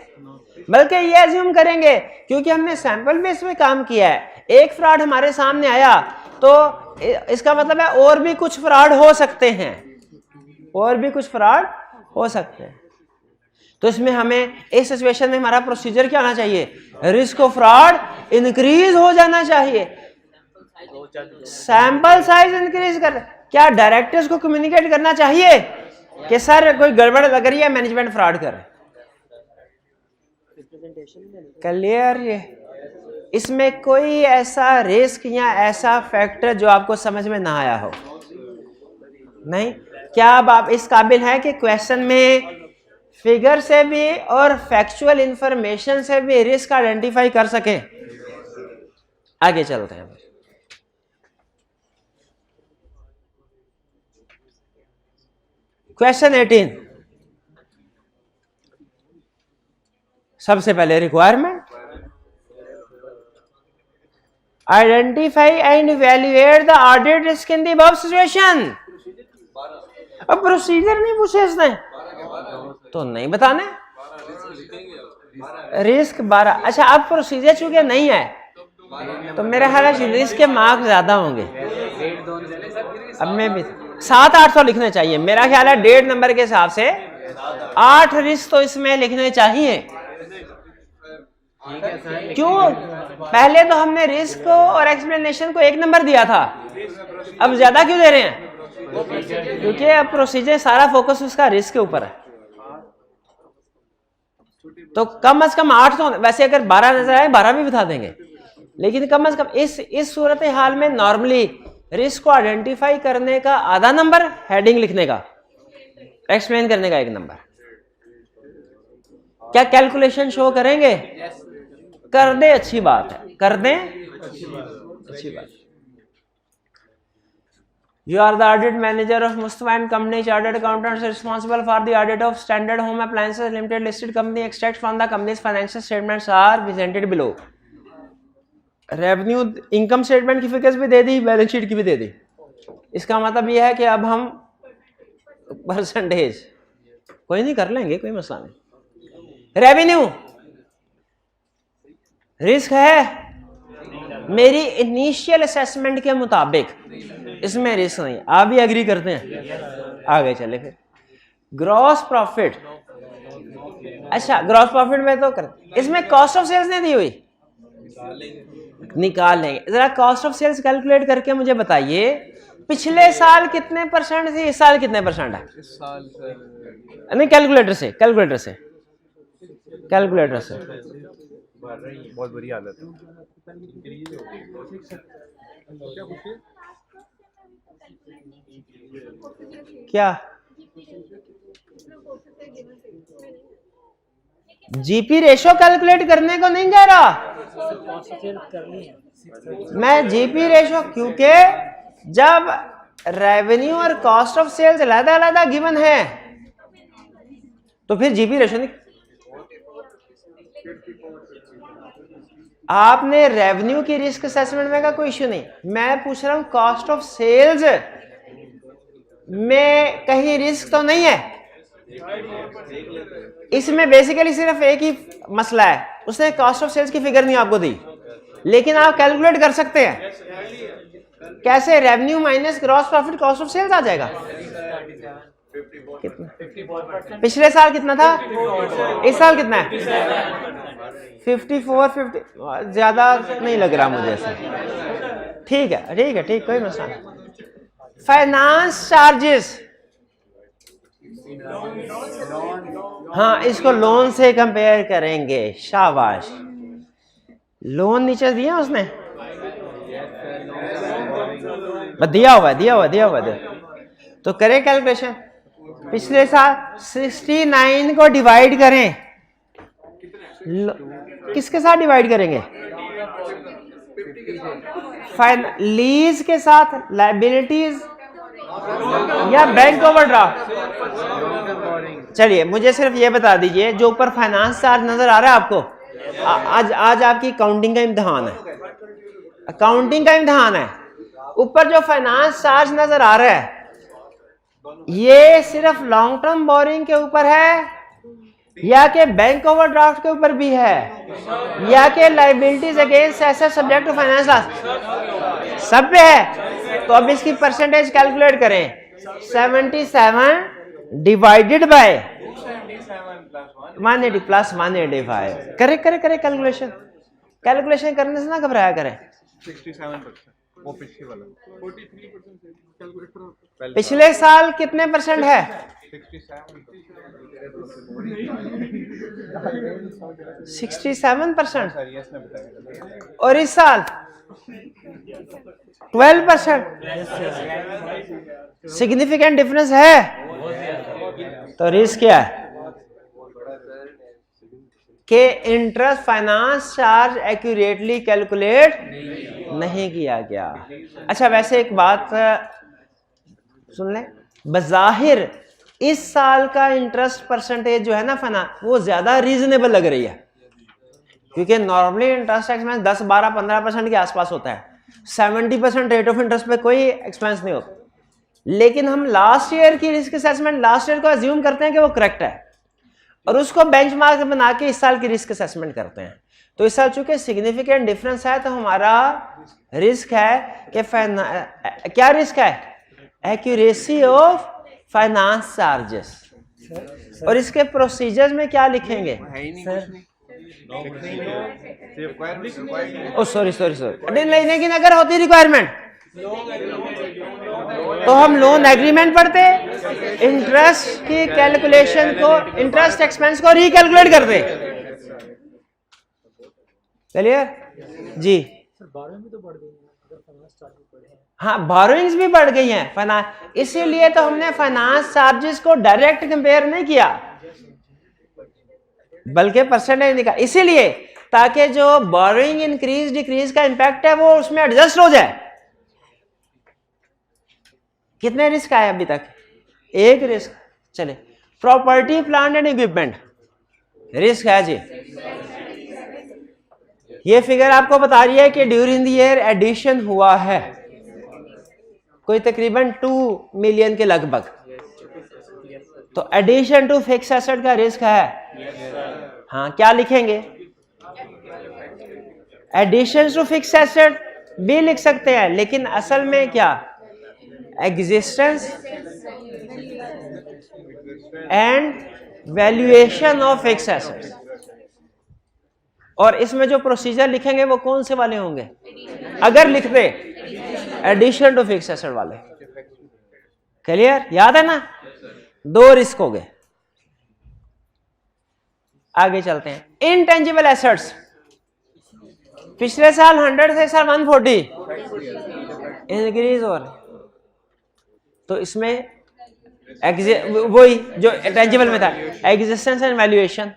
बल्कि ये एज्यूम करेंगे क्योंकि हमने सैंपल बेस पे काम किया है, एक फ्रॉड हमारे सामने आया तो इसका मतलब है और भी कुछ फ्रॉड हो सकते हैं, और भी कुछ फ्रॉड हो सकते हैं। तो इसमें हमें इस सिचुएशन में हमारा प्रोसीजर क्या होना चाहिए? रिस्क ऑफ फ्रॉड इंक्रीज हो जाना चाहिए। सैंपल साइज इंक्रीज कर, क्या डायरेक्टर्स को कम्युनिकेट करना चाहिए कि सर कोई गड़बड़ लग रही है, मैनेजमेंट फ्रॉड कर रहे? क्लियर? ये इसमें कोई ऐसा रिस्क या ऐसा फैक्टर जो आपको समझ में ना आया हो? नहीं? क्या अब आप इस काबिल हैं कि क्वेश्चन में फिगर से भी और फैक्चुअल इंफॉर्मेशन से भी रिस्क आइडेंटिफाई कर सके? आगे चलते हैं। क्वेश्चन 18, सबसे पहले requirement, identify and evaluate the audit risk in the above situation. अब प्रोसीजर नहीं पूछे इसने तो नहीं बताने। रिस्क 12, अच्छा अब प्रोसीजर चूंकि नहीं है तो मेरे ख्याल है रिस्क के मार्क्स ज्यादा होंगे। अब मैं भी 700-800 तो लिखने चाहिए मेरा ख्याल है, 1.5 नंबर के हिसाब से 8 रिस्क तो इसमें लिखने चाहिए। क्यों? पहले तो हमने रिस्क को और एक्सप्लेनेशन को 1 नंबर दिया था, अब ज्यादा क्यों दे रहे हैं? क्योंकि अब प्रोसीजर सारा फोकस उसका रिस्क के ऊपर है। तो कम से कम 8 तो, वैसे अगर 12 नजर आए 12 भी बता देंगे, लेकिन कम से कम इस सूरत हाल में नॉर्मली रिस्क को आइडेंटिफाई करने का आधा नंबर, हेडिंग लिखने का, एक्सप्लेन करने का 1 नंबर। क्या कैलकुलेशन शो करेंगे? कर दे, अच्छी बात है, कर दें, अच्छी बात। You are the audit manager of Mustafa and Company Chartered Accountants responsible for the audit of Standard Home Appliances Limited listed company. Extracts from the company's financial statements are presented below. Revenue income statement की फिगर्स भी दे दी, बैलेंस शीट की भी दे दी। इसका मतलब यह है कि अब हम परसेंटेज कोई नहीं कर लेंगे, कोई मसला नहीं। रेवेन्यू रिस्क है मेरी इनिशियल असेसमेंट के मुताबिक, इसमें रिस्क नहीं। आप भी एग्री करते हैं? आगे चले फिर ग्रॉस प्रॉफिट। अच्छा ग्रॉस प्रॉफिट में तो कर, इसमें कॉस्ट ऑफ सेल्स नहीं दी हुई, निकाल लेंगे। जरा कॉस्ट ऑफ सेल्स कैलकुलेट करके मुझे बताइए पिछले साल कितने परसेंट थी, इस साल कितने परसेंट है? नहीं कैलकुलेटर से, कैलकुलेटर से, कैलकुलेटर से। बहुत बुरी हालत है। क्या जीपी रेशो कैलकुलेट करने को नहीं कह रहा मैं, जीपी रेशो, क्योंकि जब रेवेन्यू और कॉस्ट ऑफ सेल्स अलग अलग गिवन है तो फिर जीपी रेशो नहीं। आपने रेवेन्यू की रिस्क असेसमेंट में का कोई इश्यू नहीं, मैं पूछ रहा हूं कॉस्ट ऑफ सेल्स में कहीं रिस्क तो नहीं है। इसमें बेसिकली सिर्फ एक ही मसला है, उसने कॉस्ट ऑफ सेल्स की फिगर नहीं आपको दी, लेकिन आप कैलकुलेट कर सकते हैं। कैसे? Revenue minus gross profit cost of sales आ जाएगा। कितना? पिछले साल कितना था, इस साल कितना है? 54, 50 ज्यादा नहीं लग रहा मुझे ऐसा। ठीक है, ठीक है, ठीक, कोई मसला नहीं। फाइनेंस चार्जेस, हाँ इसको लोन से कंपेयर करेंगे। शाबाश, लोन नीचे दिया उसने, दिया हुआ तो करें कैलकुलेशन। पिछले साल 69 को डिवाइड करें, किसके साथ डिवाइड करेंगे? लीज के साथ, लायबिलिटीज या बैंक ओवरड्राफ्ट? चलिए मुझे सिर्फ ये बता दीजिए, जो ऊपर फाइनेंस चार्ज नजर आ रहा है आपको, आज आपकी अकाउंटिंग का इम्तिहान है, अकाउंटिंग का इम्तिहान है। ऊपर जो फाइनेंस चार्ज नजर आ रहा है ये सिर्फ लॉन्ग टर्म बोरिंग के ऊपर है या कि बैंक ओवरड्राफ्ट के ऊपर भी है या कि liabilities against asset subject to finance loss, सब पे है। तो अब इसकी परसेंटेज कैलकुलेट करें। 77 डिवाइडेड बाय 180 प्लस 185। करे कैलकुलेशन करने से ना घबराया करें। वो पिछले वाला 43% पिछले साल कितने परसेंट है? 67%। और इस साल 12%। सिग्निफिकेंट डिफरेंस है। तो रिस्क क्या है कि interest finance charge accurately calculate नहीं किया गया। अच्छा, वैसे एक बात सुन लें, बज़ाहिर इस साल का इंटरेस्ट परसेंटेज जो है ना फाइनेंस, वो ज्यादा रीजनेबल लग रही है, क्योंकि नॉर्मली इंटरेस्ट एक्सपेंस 10, 12, 15% के आसपास होता है। 70% रेट ऑफ इंटरेस्ट पे कोई एक्सपेंस नहीं होता। लेकिन हम लास्ट ईयर की रिस्क असेसमेंट लास्ट ईयर को अज्यूम करते हैं कि वो करेक्ट है, और उसको बेंचमार्क बना के इस साल की रिस्क असेसमेंट करते हैं। तो इस साल चूंकि सिग्निफिकेंट डिफरेंस है, तो हमारा रिस्क है कि क्या रिस्क है? Accuracy of finance charges. और इसके प्रोसीजर्स में क्या लिखेंगे? ओ सॉरी, लेकिन अगर होती रिक्वायरमेंट तो हम लोन एग्रीमेंट पढ़ते, इंटरेस्ट की कैलकुलेशन को, इंटरेस्ट एक्सपेंस को रिकैलकुलेट करते। चलिए जी। हाँ, बोरोइंग्स भी बढ़ गई हैं फाइनेंस, इसीलिए तो हमने फाइनेंस चार्जेस को डायरेक्ट कंपेयर नहीं किया, बल्कि परसेंटेज निकाला, इसीलिए ताकि जो बोरोइंग इंक्रीज डिक्रीज का इंपैक्ट है वो उसमें एडजस्ट हो जाए। कितने रिस्क आए अभी तक? एक रिस्क। चले, property plant and equipment risk है जी। ये फिगर आपको बता रही है कि ड्यूरिंग द ईयर एडिशन हुआ है कोई तकरीबन 2 मिलियन के लगभग। तो एडिशन टू फिक्स एसेट का रिस्क है। हाँ, क्या लिखेंगे? एडिशन टू फिक्स एसेट भी लिख सकते हैं, लेकिन असल में क्या? Existence and valuation of fix assets. और इसमें जो प्रोसीजर लिखेंगे वो कौन से वाले होंगे? अगर लिखते एडिशन टू फिक्स एसेट वाले। क्लियर? याद है ना? 2 रिस्क हो गए। आगे चलते हैं। इनटेंजिबल एसेट्स पिछले साल 100 से इस साल 140 इंक्रीज हो रही, तो इसमें वही जो टेंजिबल में था, एग्जिस्टेंस एंड वैल्यूएशन।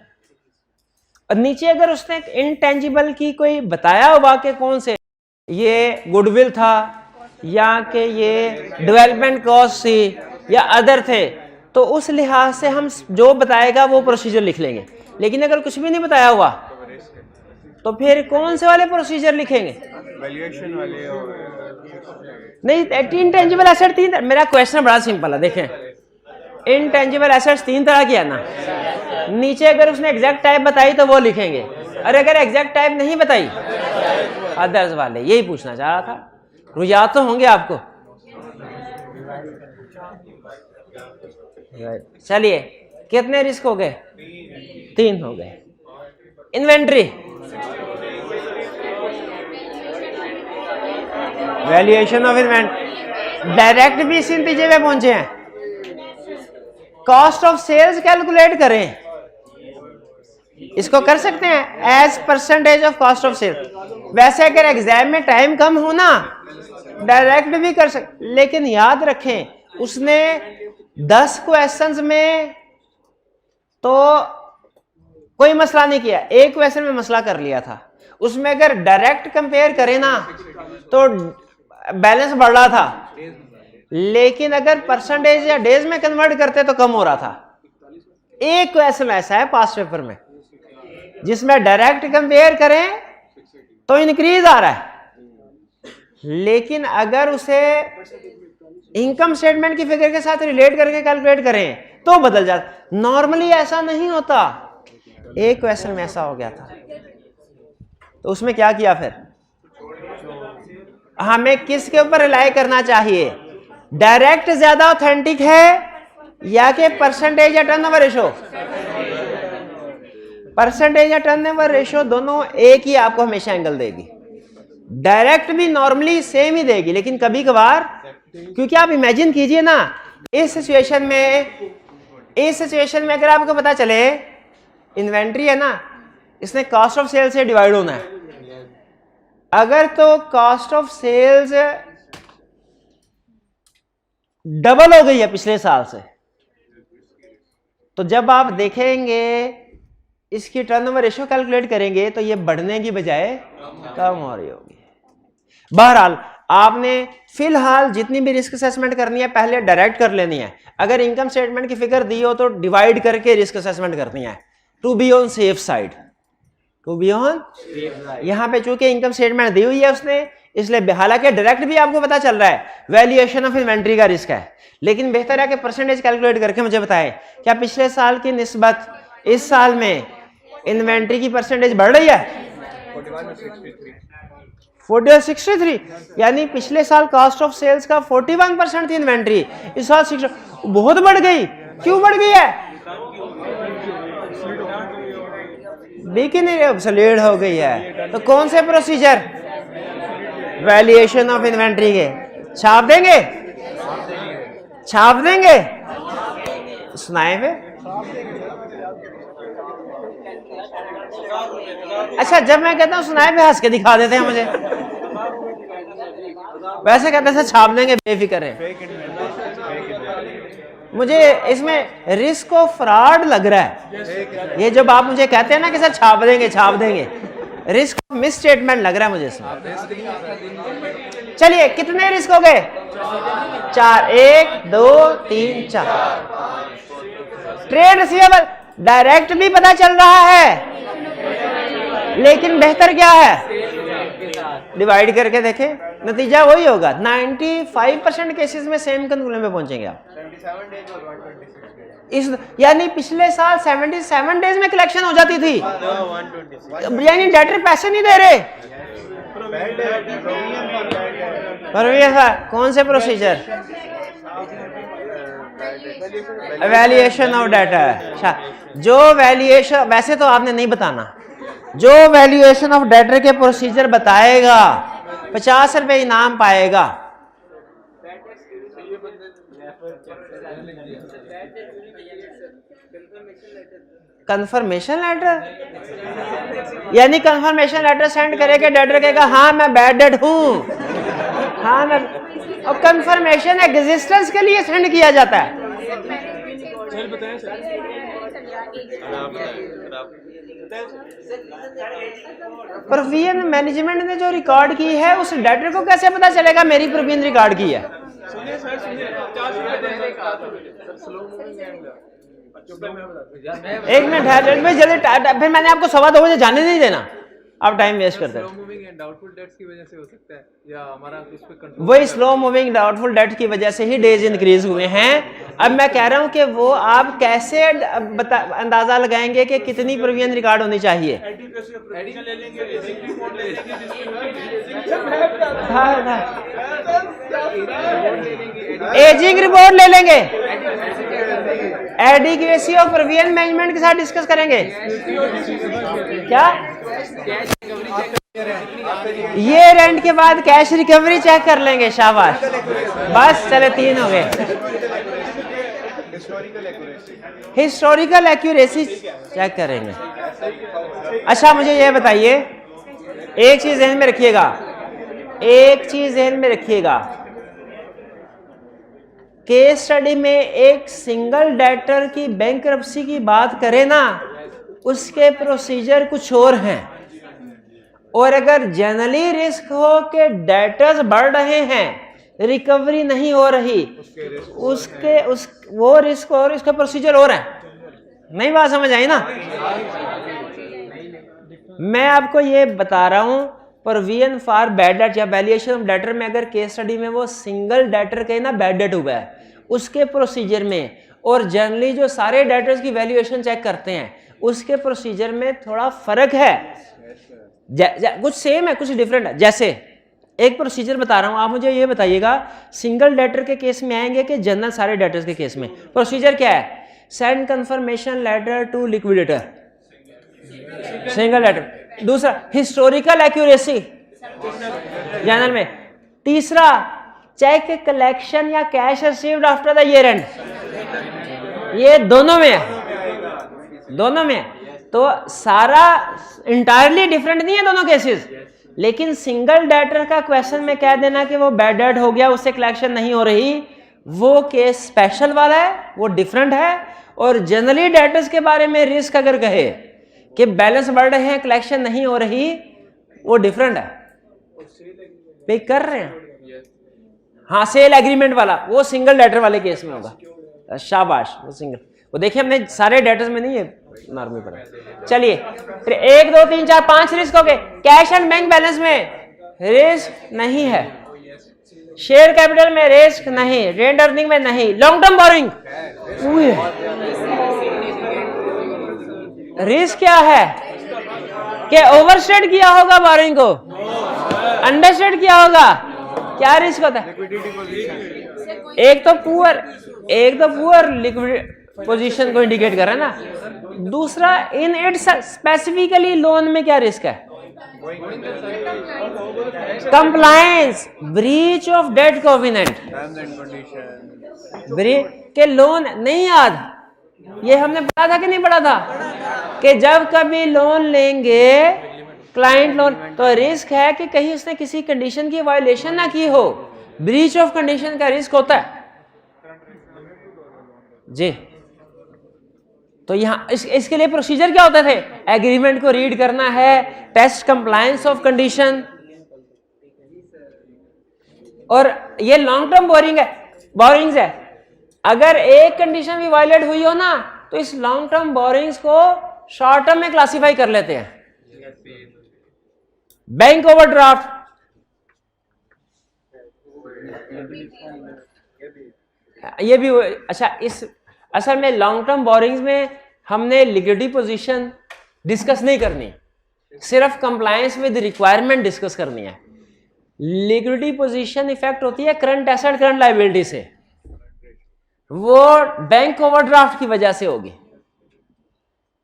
और नीचे अगर उसने इनटेंजिबल की कोई बताया होगा कि कौन से, ये गुडविल था या कि ये डेवलपमेंट कॉस्ट थी या अदर थे, तो उस लिहाज से हम जो बताएगा वो प्रोसीजर लिख लेंगे। लेकिन अगर कुछ भी नहीं बताया हुआ तो फिर कौन से वाले प्रोसीजर लिखेंगे? वैल्यूएशन वाले और नहीं, इनटेंजिबल एसेट 3। मेरा क्वेश्चन बड़ा सिंपल है, देखें। इनटेंजिबल एसेट्स 3 तरह की है ना। नीचे अगर उसने एग्जैक्ट टाइप बताई तो वो लिखेंगे, और अगर एग्जैक्ट टाइप नहीं बताई अदर्स वाले। यही पूछना चाह रहा था। याद तो होंगे आपको। चलिए, कितने रिस्क हो गए? 3 हो गए। Inventory, valuation of inventory, direct भी इसी नतीजे में पहुंचे हैं। कॉस्ट ऑफ सेल्स कैलकुलेट करें, इसको कर सकते हैं as percentage of cost of sales. वैसे अगर एग्जाम में टाइम कम हो ना, डायरेक्ट भी कर सकते, लेकिन याद रखें उसने 10 क्वेश्चंस में तो कोई मसला नहीं किया, एक क्वेश्चन में मसला कर लिया था। उसमें अगर डायरेक्ट कंपेयर करें ना तो बैलेंस बढ़ रहा था, लेकिन अगर परसेंटेज या डेज में कन्वर्ट करते तो कम हो रहा था। एक क्वेश्चन ऐसा है पास्ट पेपर में जिसमें डायरेक्ट कंपेयर करें तो इंक्रीज आ रहा है, लेकिन अगर उसे इनकम स्टेटमेंट की फिगर के साथ रिलेट करके कैलकुलेट करें तो बदल जाता। नॉर्मली ऐसा नहीं होता। एक क्वेश्चन में ऐसा हो गया था, तो उसमें क्या किया फिर? हमें किसके ऊपर रिलाई करना चाहिए? डायरेक्ट ज्यादा ऑथेंटिक है या कि परसेंटेज या टर्नओवर रेशो? परसेंटेज या टर्नओवर रेशो दोनों एक ही आपको हमेशा एंगल देगी। डायरेक्ट भी नॉर्मली सेम ही देगी, लेकिन कभी कभार, क्योंकि आप इमेजिन कीजिए ना, इस सिचुएशन में अगर आपको पता चले इन्वेंट्री है ना, इसने कॉस्ट ऑफ सेल्स से डिवाइड होना है, अगर तो कॉस्ट ऑफ सेल्स डबल हो गई है पिछले साल से, तो जब आप देखेंगे इसकी टर्नओवर रेशियो कैलकुलेट करेंगे तो ये बढ़ने की बजाय कम हो रही होगी। बहरहाल आपने फिलहाल जितनी भी रिस्क असेसमेंट करनी है पहले डायरेक्ट कर लेनी है, अगर इनकम स्टेटमेंट की फिगर दी हो तो डिवाइड करके रिस्क असेसमेंट करनी है, to be on safe side, to be on. यहां पे चूंकि इनकम स्टेटमेंट दी हुई है उसने, इसलिए हालांकि डायरेक्ट भी आपको पता चल रहा है वैल्यूएशन ऑफ इन्वेंट्री का रिस्क है, लेकिन बेहतर है कि परसेंटेज कैलकुलेट करके मुझे बताएं क्या पिछले साल की निस्बत इस साल में इन्वेंट्री की परसेंटेज बढ़ रही है? 63, यानी पिछले साल कॉस्ट ऑफ सेल्स का 41% थी इन्वेंट्री, इस साल 60, बहुत बढ़ गई। क्यों बढ़ गई है? बिकी नहीं, ऑब्सोलीट हो गई है। तो कौन से प्रोसीजर? वैल्यूएशन ऑफ इन्वेंट्री के छाप देंगे, छाप देंगे, सुनाए पे। अच्छा, जब मैं कहता हूं सुनाए पे हंस के दिखा देते हैं मुझे, वैसे कहते हैं छाप देंगे, बेफिक्र है। मुझे इसमें रिस्क ऑफ फ्रॉड लग रहा है, ये जब आप मुझे कहते हैं ना कि सर छाप देंगे, छाप देंगे, रिस्क ऑफ मिस स्टेटमेंट लग रहा है मुझे इसमें। चलिए कितने रिस्क हो गए? 4, 1 2 3 4। ट्रेड रिसीवेबल डायरेक्ट भी पता चल रहा है, लेकिन बेहतर क्या है? डिवाइड करके देखें, नतीजा वही होगा। 95% केसेस में सेम कंक्लूजन पे पहुंचेंगे आप। इस यानी पिछले साल 77 डेज में कलेक्शन हो जाती थी, यानी डेटर पैसे नहीं दे रहे। कौन से प्रोसीजर? Valuation of data. अच्छा, जो वैल्यूएशन, वैसे तो आपने नहीं बताना, जो वैल्यूएशन ऑफ डेटर के प्रोसीजर बताएगा 50 रुपए इनाम पाएगा। कंफर्मेशन लेटर, यानी कंफर्मेशन लेटर सेंड करेगा, डेटर कहेगा हाँ मैं बैड डेट हूं, हाँ मैं, और कंफर्मेशन एग्जिस्टेंस के लिए सेंड किया जाता है। प्रोविजन मैनेजमेंट ने जो रिकॉर्ड की है उस डेटर को कैसे पता चलेगा मेरी प्रोविजन रिकॉर्ड की है? एक मिनट है जल्दी, फिर मैंने आपको 2:15 बजे जाने नहीं देना, आप टाइम वेस्ट करते हैं। डाउटफुल डेट्स की वजह से हो सकता है, या हमारा उस पे कंट्रोल, वही स्लो मूविंग डाउटफुल डेट की वजह से ही डेज इंक्रीज हुए हैं। अब मैं कह रहा हूं कि वो आप कैसे अंदाजा लगाएंगे कि कितनी प्रोविजन रिकॉर्ड होनी चाहिए? एजिंग रिपोर्ट ले लेंगे, एडिक्वेसी ऑफ प्रोविजन मैनेजमेंट के साथ डिस्कस करेंगे। क्या ये रेंट के बाद कैश रिकवरी चेक कर लेंगे, शाबाश, बस चले 3 हो गए। हिस्टोरिकल एक्यूरेसी चेक करेंगे। अच्छा मुझे ये बताइए, एक चीज ध्यान में रखिएगा, एक चीज ध्यान में रखिएगा, केस स्टडी में एक सिंगल डेटर की बैंकरप्सी की बात करें ना, उसके प्रोसीजर कुछ और हैं, और अगर जनरली रिस्क हो कि डेटर्स बढ़ रहे हैं, रिकवरी नहीं हो रही, वो रिस्क और इसका प्रोसीजर और है। नहीं बात समझ आई ना? मैं आपको ये बता रहा हूं, प्रोविजन फॉर बैड डेट या वैल्यूएशन ऑफ डेटर में अगर केस स्टडी में वो सिंगल डेटर के ना बैड डेट हुआ है, उसके प्रोसीजर में और जनरली जो सारे डेटर्स की वैल्यूएशन चेक करते हैं उसके प्रोसीजर में थोड़ा फर्क है। कुछ सेम है, कुछ डिफरेंट है। जैसे एक प्रोसीजर बता रहा हूं, आप मुझे ये बताइएगा सिंगल डेटर के केस में आएंगे कि जनरल सारे डेटर्स के केस में? प्रोसीजर क्या है? Send confirmation letter to liquidator, single letter. दूसरा हिस्टोरिकल एक्यूरेसी, जनरल में। तीसरा, चेक कलेक्शन या cash received after the year end, ये दोनों में है, दोनों में है। तो सारा इंटायरली डिफरेंट नहीं है दोनों केसेस, लेकिन सिंगल डेटर का क्वेश्चन में कह देना कि वो बैड डेट हो गया, उससे कलेक्शन नहीं हो रही, वो केस स्पेशल वाला है, वो डिफरेंट है। और जनरली डेटर्स के बारे में रिस्क अगर कहे कि बैलेंस बढ़ रहे हैं, कलेक्शन नहीं हो रही, वो डिफरेंट है। पे कर रहे हैं, हाँ सेल एग्रीमेंट वाला वो सिंगल डेटर वाले केस में होगा। शाबाश, वो सिंगल, वो देखिए हमने सारे डेटर्स में नहीं है नॉर्मल पढ़ा। चलिए फिर 1 2 3 4 5 रिस्क हो गए। कैश एंड बैंक बैलेंस में रिस्क नहीं है, शेयर कैपिटल में रिस्क नहीं, रेंट अर्निंग में नहीं, लॉन्ग टर्म बोरिंग रिस्क क्या है कि ओवरस्टेट किया होगा बोरिंग को, अंडरस्टेट किया होगा, क्या रिस्क होता है? एक तो पुअर लिक्विड पोजीशन को इंडिकेट कर रहा है ना। दूसरा, इन इट स्पेसिफिकली लोन में क्या रिस्क है? Compliance, breach of debt covenant, breach के लोन नहीं याद, ये हमने पढ़ा था कि नहीं पढ़ा था कि जब कभी लोन लेंगे क्लाइंट लोन तो रिस्क है कि कहीं उसने किसी कंडीशन की वायलेशन ना की हो, ब्रीच ऑफ कंडीशन का रिस्क होता है जी। तो यहां इसके लिए प्रोसीजर क्या होते थे? एग्रीमेंट को रीड करना है, टेस्ट कंप्लायंस ऑफ कंडीशन, और ये लॉन्ग टर्म बोरिंग्स है। अगर एक कंडीशन भी वायलेट हुई हो ना तो इस लॉन्ग टर्म बोरिंग्स को शॉर्ट टर्म में क्लासिफाई कर लेते हैं। बैंक ओवरड्राफ्ट, ये भी अच्छा। इस असल में लॉन्ग टर्म बोरिंग्स में हमने लिक्विडिटी पोजीशन डिस्कस नहीं करनी, सिर्फ कंप्लायंस विद रिक्वायरमेंट डिस्कस करनी है। लिक्विडिटी पोजीशन इफेक्ट होती है करंट एसेट करंट लायबिलिटी से, वो बैंक ओवरड्राफ्ट की वजह से होगी,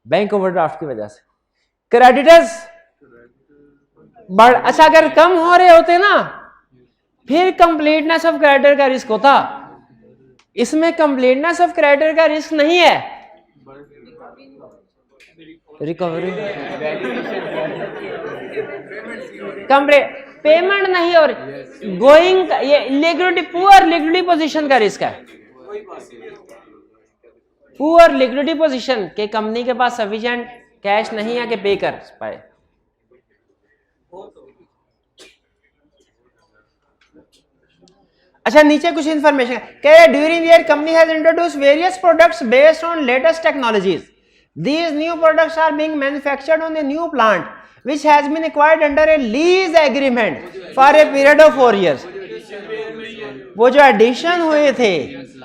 बैंक ओवरड्राफ्ट की वजह से। क्रेडिटर्स अच्छा अगर कम हो रहे होते ना फिर कंप्लीटनेस ऑफ क्रेडिटर का रिस्क होता, इसमें कंप्लीटनेस ऑफ क्रेडिटर का रिस्क नहीं है, रिकवरी पेमेंट नहीं और गोइंग, ये लिक्विडिटी पुअर लिक्विडिटी पोजीशन का रिस्क है। पुअर लिक्विडिटी पोजीशन के कंपनी के पास सफिशिएंट कैश नहीं है कि पे कर पाए। अच्छा नीचे कुछ इंफॉर्मेशन है, during year company has introduce various products based on latest technologies. These new products are being manufactured on a new plant which has been acquired under a lease agreement for a period of 4 years. वो जो एडिशन हुए थे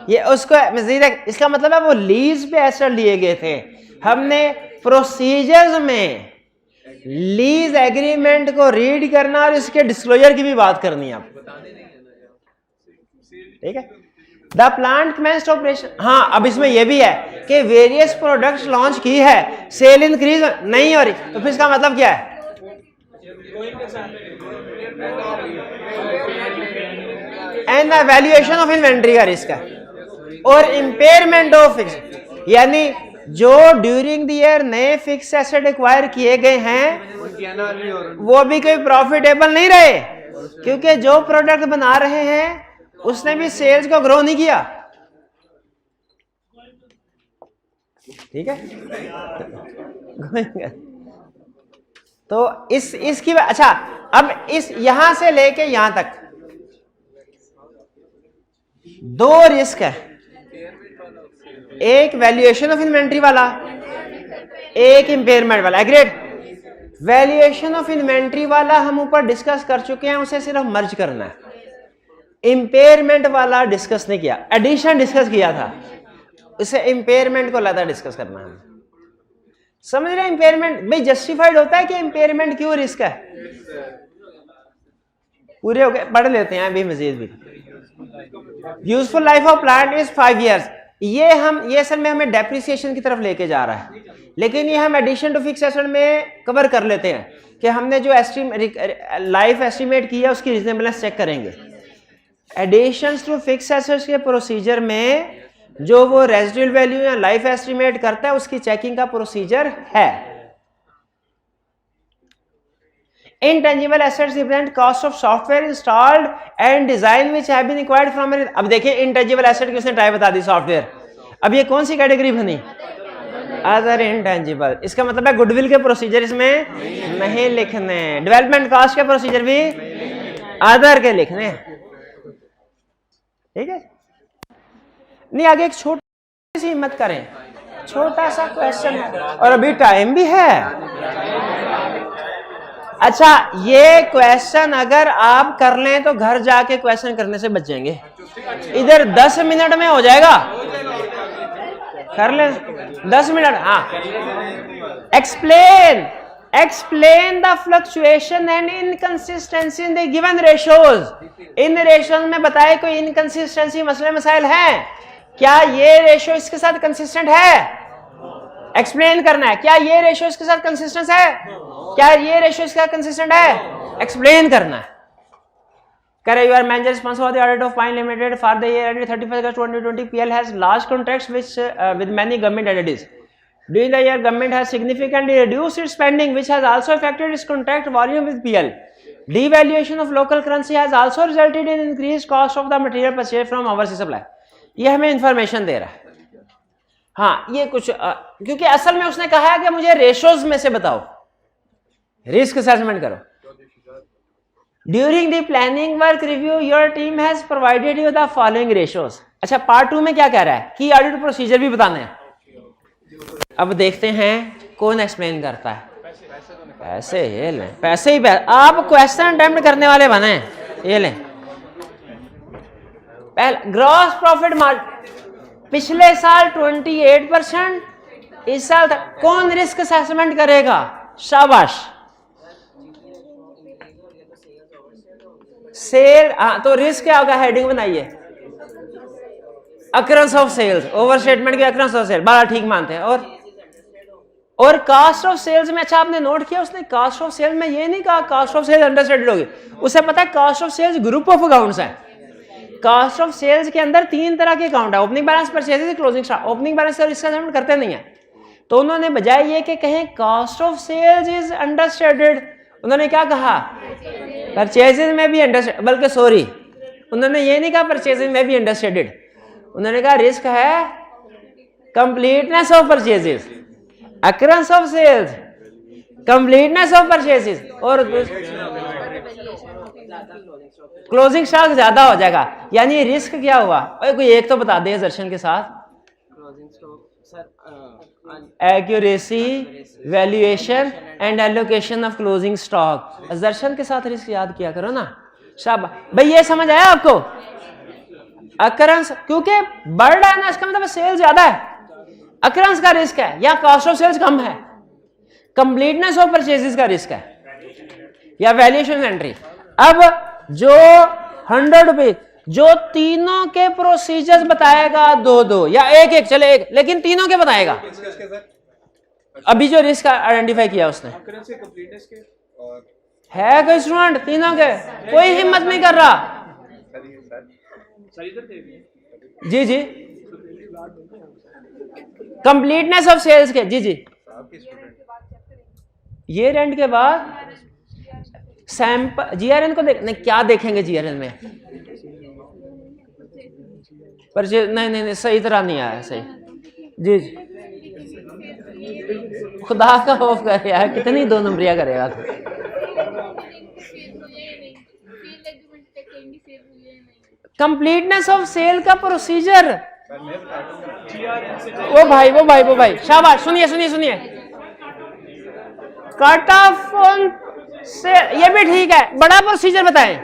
ये उसको मजीद, इसका मतलब है वो लीज पे एसेट लिए गए थे। हमने प्रोसीजर्स में लीज एग्रीमेंट को रीड करना और इसके डिस्क्लोजर की भी बात करनी है आपको, ठीक है। द प्लांट कमेंस्ड ऑपरेशन, हाँ अब इसमें यह भी है कि वेरियस प्रोडक्ट्स लॉन्च की है, सेल इंक्रीज नहीं हो रही, तो फिर इसका मतलब क्या है? And the valuation of inventory का रिस्क है और इंपेयरमेंट ऑफ फिक्स, यानी जो ड्यूरिंग द ईयर नए फिक्स एसेट एक्वायर किए गए हैं वो भी कोई प्रॉफिटेबल नहीं रहे, क्योंकि जो प्रोडक्ट बना रहे हैं उसने भी सेल्स को ग्रो नहीं किया, ठीक है। तो इसकी अच्छा, अब इस यहां से लेके यहां तक 2 रिस्क है, एक वैल्यूएशन ऑफ इन्वेंट्री वाला, एक इंपेयरमेंट वाला। एग्रीड। वैल्यूएशन ऑफ इन्वेंट्री वाला हम ऊपर डिस्कस कर चुके हैं, उसे सिर्फ मर्ज करना है। इंपेयरमेंट वाला डिस्कस नहीं किया, एडिशन डिस्कस किया था, इसे इंपेयरमेंट को लाता डिस्कस करना है। समझ रहे? इंपेयरमेंट भाई जस्टिफाइड होता है कि इंपेयरमेंट क्यों रिस्क है। पूरे हो गए, पढ़ लेते हैं अभी मजीद भी। Useful life of plant is 5 years। ये असल में हमें डेप्रिसिएशन की तरफ लेके जा रहा है, लेकिन ये हम एडिशन टू फिक्स एसेट में कवर कर लेते हैं कि हमने जो लाइफ एस्टिमेट किया उसकी रीजनेबलनेस चेक करेंगे। एडिशंस टू फिक्स एसेट्स के प्रोसीजर में जो वो रेजिडुअल वैल्यू या लाइफ एस्टिमेट करता है उसकी चेकिंग का प्रोसीजर है। Intangible assets represent cost of software installed and design which have been acquired from a... अब देखिए intangible asset की उसने टाइप बता दी सॉफ्टवेयर। अब ये कौन सी कैटेगरी बनी? Other intangible. इसका मतलब है गुडविल के प्रोसीजर इसमें नहीं लिखने, डेवलपमेंट कॉस्ट के प्रोसीजर भी अदर के लिखने, ठीक है। नहीं आगे एक छोटी सी हिम्मत करें, छोटा सा क्वेश्चन है और अभी टाइम भी है। अच्छा ये क्वेश्चन अगर आप कर लें तो घर जाके क्वेश्चन करने से बच जाएंगे, इधर 10 मिनट में हो जाएगा, कर ले 10 मिनट। हाँ, explain the fluctuation and inconsistency in the given ratios. In ratios में बताए कोई इनकंसिस्टेंसी मसले मसाइल हैं, क्या ये रेशियो इसके साथ कंसिस्टेंट है? एक्सप्लेन करना है, क्या ये रेशियो इसके साथ कंसिस्टेंट है, क्या ये रेशियो इसका कंसिस्टेंट है, एक्सप्लेन करना है। कह रहे, your manager responsible for the audit of fine limited for the year ended 31 August 2020 PL has large contracts with many government entities. During the year, government has significantly reduced its spending, which has also affected its contract volume with PL. Devaluation of local currency has also resulted in increased cost of the material purchased from overseas supply. ये हमें इंफॉर्मेशन दे रहा है। हाँ, ये कुछ क्योंकि असल में उसने कहा है कि मुझे रेशोज में से बताओ, रिस्क असेसमेंट करो। During the planning work review your team has provided you the following ratios. अच्छा, पार्ट 2 में क्या कह रहा है कि ऑडिट प्रोसीजर भी बताना है। अब देखते हैं कौन एक्सप्लेन करता है। पैसे ये लें, पैसे ही पैसे, आप क्वेश्चन अटेम्प्ट करने वाले बने, ये लें। पहले ग्रॉस प्रॉफिट मार्जिन पिछले साल 28%, इस साल तक कौन रिस्क असेसमेंट करेगा? शाबाश। सेल, हाँ तो रिस्क क्या होगा? हेडिंग बनाइए, occurrence of sales, over statement की अकरेंस ऑफ सेल, बड़ा ठीक मानते हैं। और कास्ट ऑफ सेल्स में, अच्छा आपने नोट किया उसने कास्ट ऑफ सेल्स में ये नहीं कहा कास्ट ऑफ सेल्स अंडरस्टेटेड होगी, उसे पता है cost of sales group of accounts है। कास्ट ऑफ सेल्स के अंदर 3 तरह के अकाउंट है, opening balance, purchases, closing stock. Opening balance और इसका असेसमेंट करते नहीं है, तो उन्होंने बजाय ये कि कहें cost of sales is understated, उन्होंने क्या कहा? परचेजेस में भी अंडरस्टेटेड, बल्कि सॉरी उन्होंने ये नहीं कहा परचेजेस में भी अंडरस्टेटेड, उन्होंने कहा रिस्क है completeness of purchases, occurrence of sales, completeness of purchases और क्लोजिंग स्टॉक ज्यादा हो जाएगा। यानी रिस्क क्या हुआ? कोई एक तो बता दे दर्शन के साथ। Accuracy, valuation and allocation of closing stock. दर्शन के साथ रिस्क याद किया करो ना। शाबाश भाई, ये समझ आया आपको? अकरेंस क्योंकि बढ़ रहा है ना, इसका मतलब सेल्स ज्यादा है, अकरेंस का रिस्क है, या कॉस्ट ऑफ सेल्स कम है, कंप्लीटनेस ऑफ परचेजेस का रिस्क है, या वैल्यूएशन एंट्री। अब जो 100 रुपए जो तीनों के प्रोसीजर्स बताएगा, 2-2 या 1-1 चले एक, लेकिन तीनों के बताएगा। अभी जो रिस्क आइडेंटिफाई किया उसने है कोई स्टूडेंट तीनों के, कोई हिम्मत नहीं कर रहा। जी जी, कंप्लीटनेस ऑफ सेल्स के, जी जी, ये रेंट के बाद सैंपल जीआरएन को नहीं, क्या देखेंगे जीआरएन में? पर नहीं सही तरह नहीं आया, सही। जी जी, खुदा का खौफ कर यार, कितनी 2 नंबरिया करेगा तू? कंप्लीटनेस ऑफ सेल का प्रोसीजर, वो भाई शाबाश, सुनिए कट ऑफ ऑन से, ये भी ठीक है, बड़ा प्रोसीजर बताएं।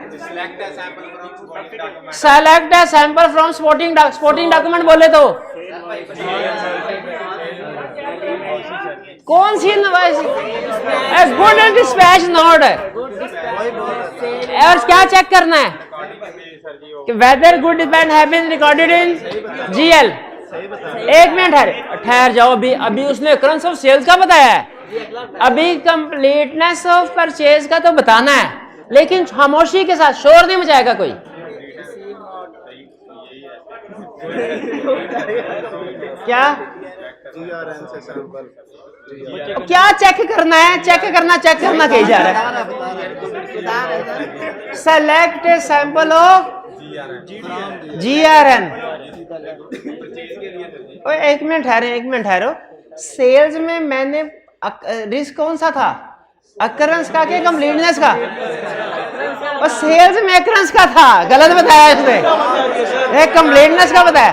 Select a sample from supporting document बोले तो कौन सी गुड एंड डिस्पैच नोट है, और क्या चेक करना है कि whether good dispatch have been recorded in GL, एक मिनट ठहर जाओ, अभी उसने occurrence ऑफ सेल्स का बताया है, अभी कंप्लीटनेस ऑफ परचेज का तो बताना है, लेकिन खामोशी के साथ शोर नहीं मचाएगा कोई। क्या क्या चेक करना है? चेक करना कही जा रहा है। Select a sample of GRN। एक मिनट ठहरो, सेल्स में मैंने रिस्क कौन सा था? अकरेंस का कि कंप्लीटनेस का? और सेल्स में अकरेंस का था, गलत बताया इसने, एक कंप्लीटनेस का बताया।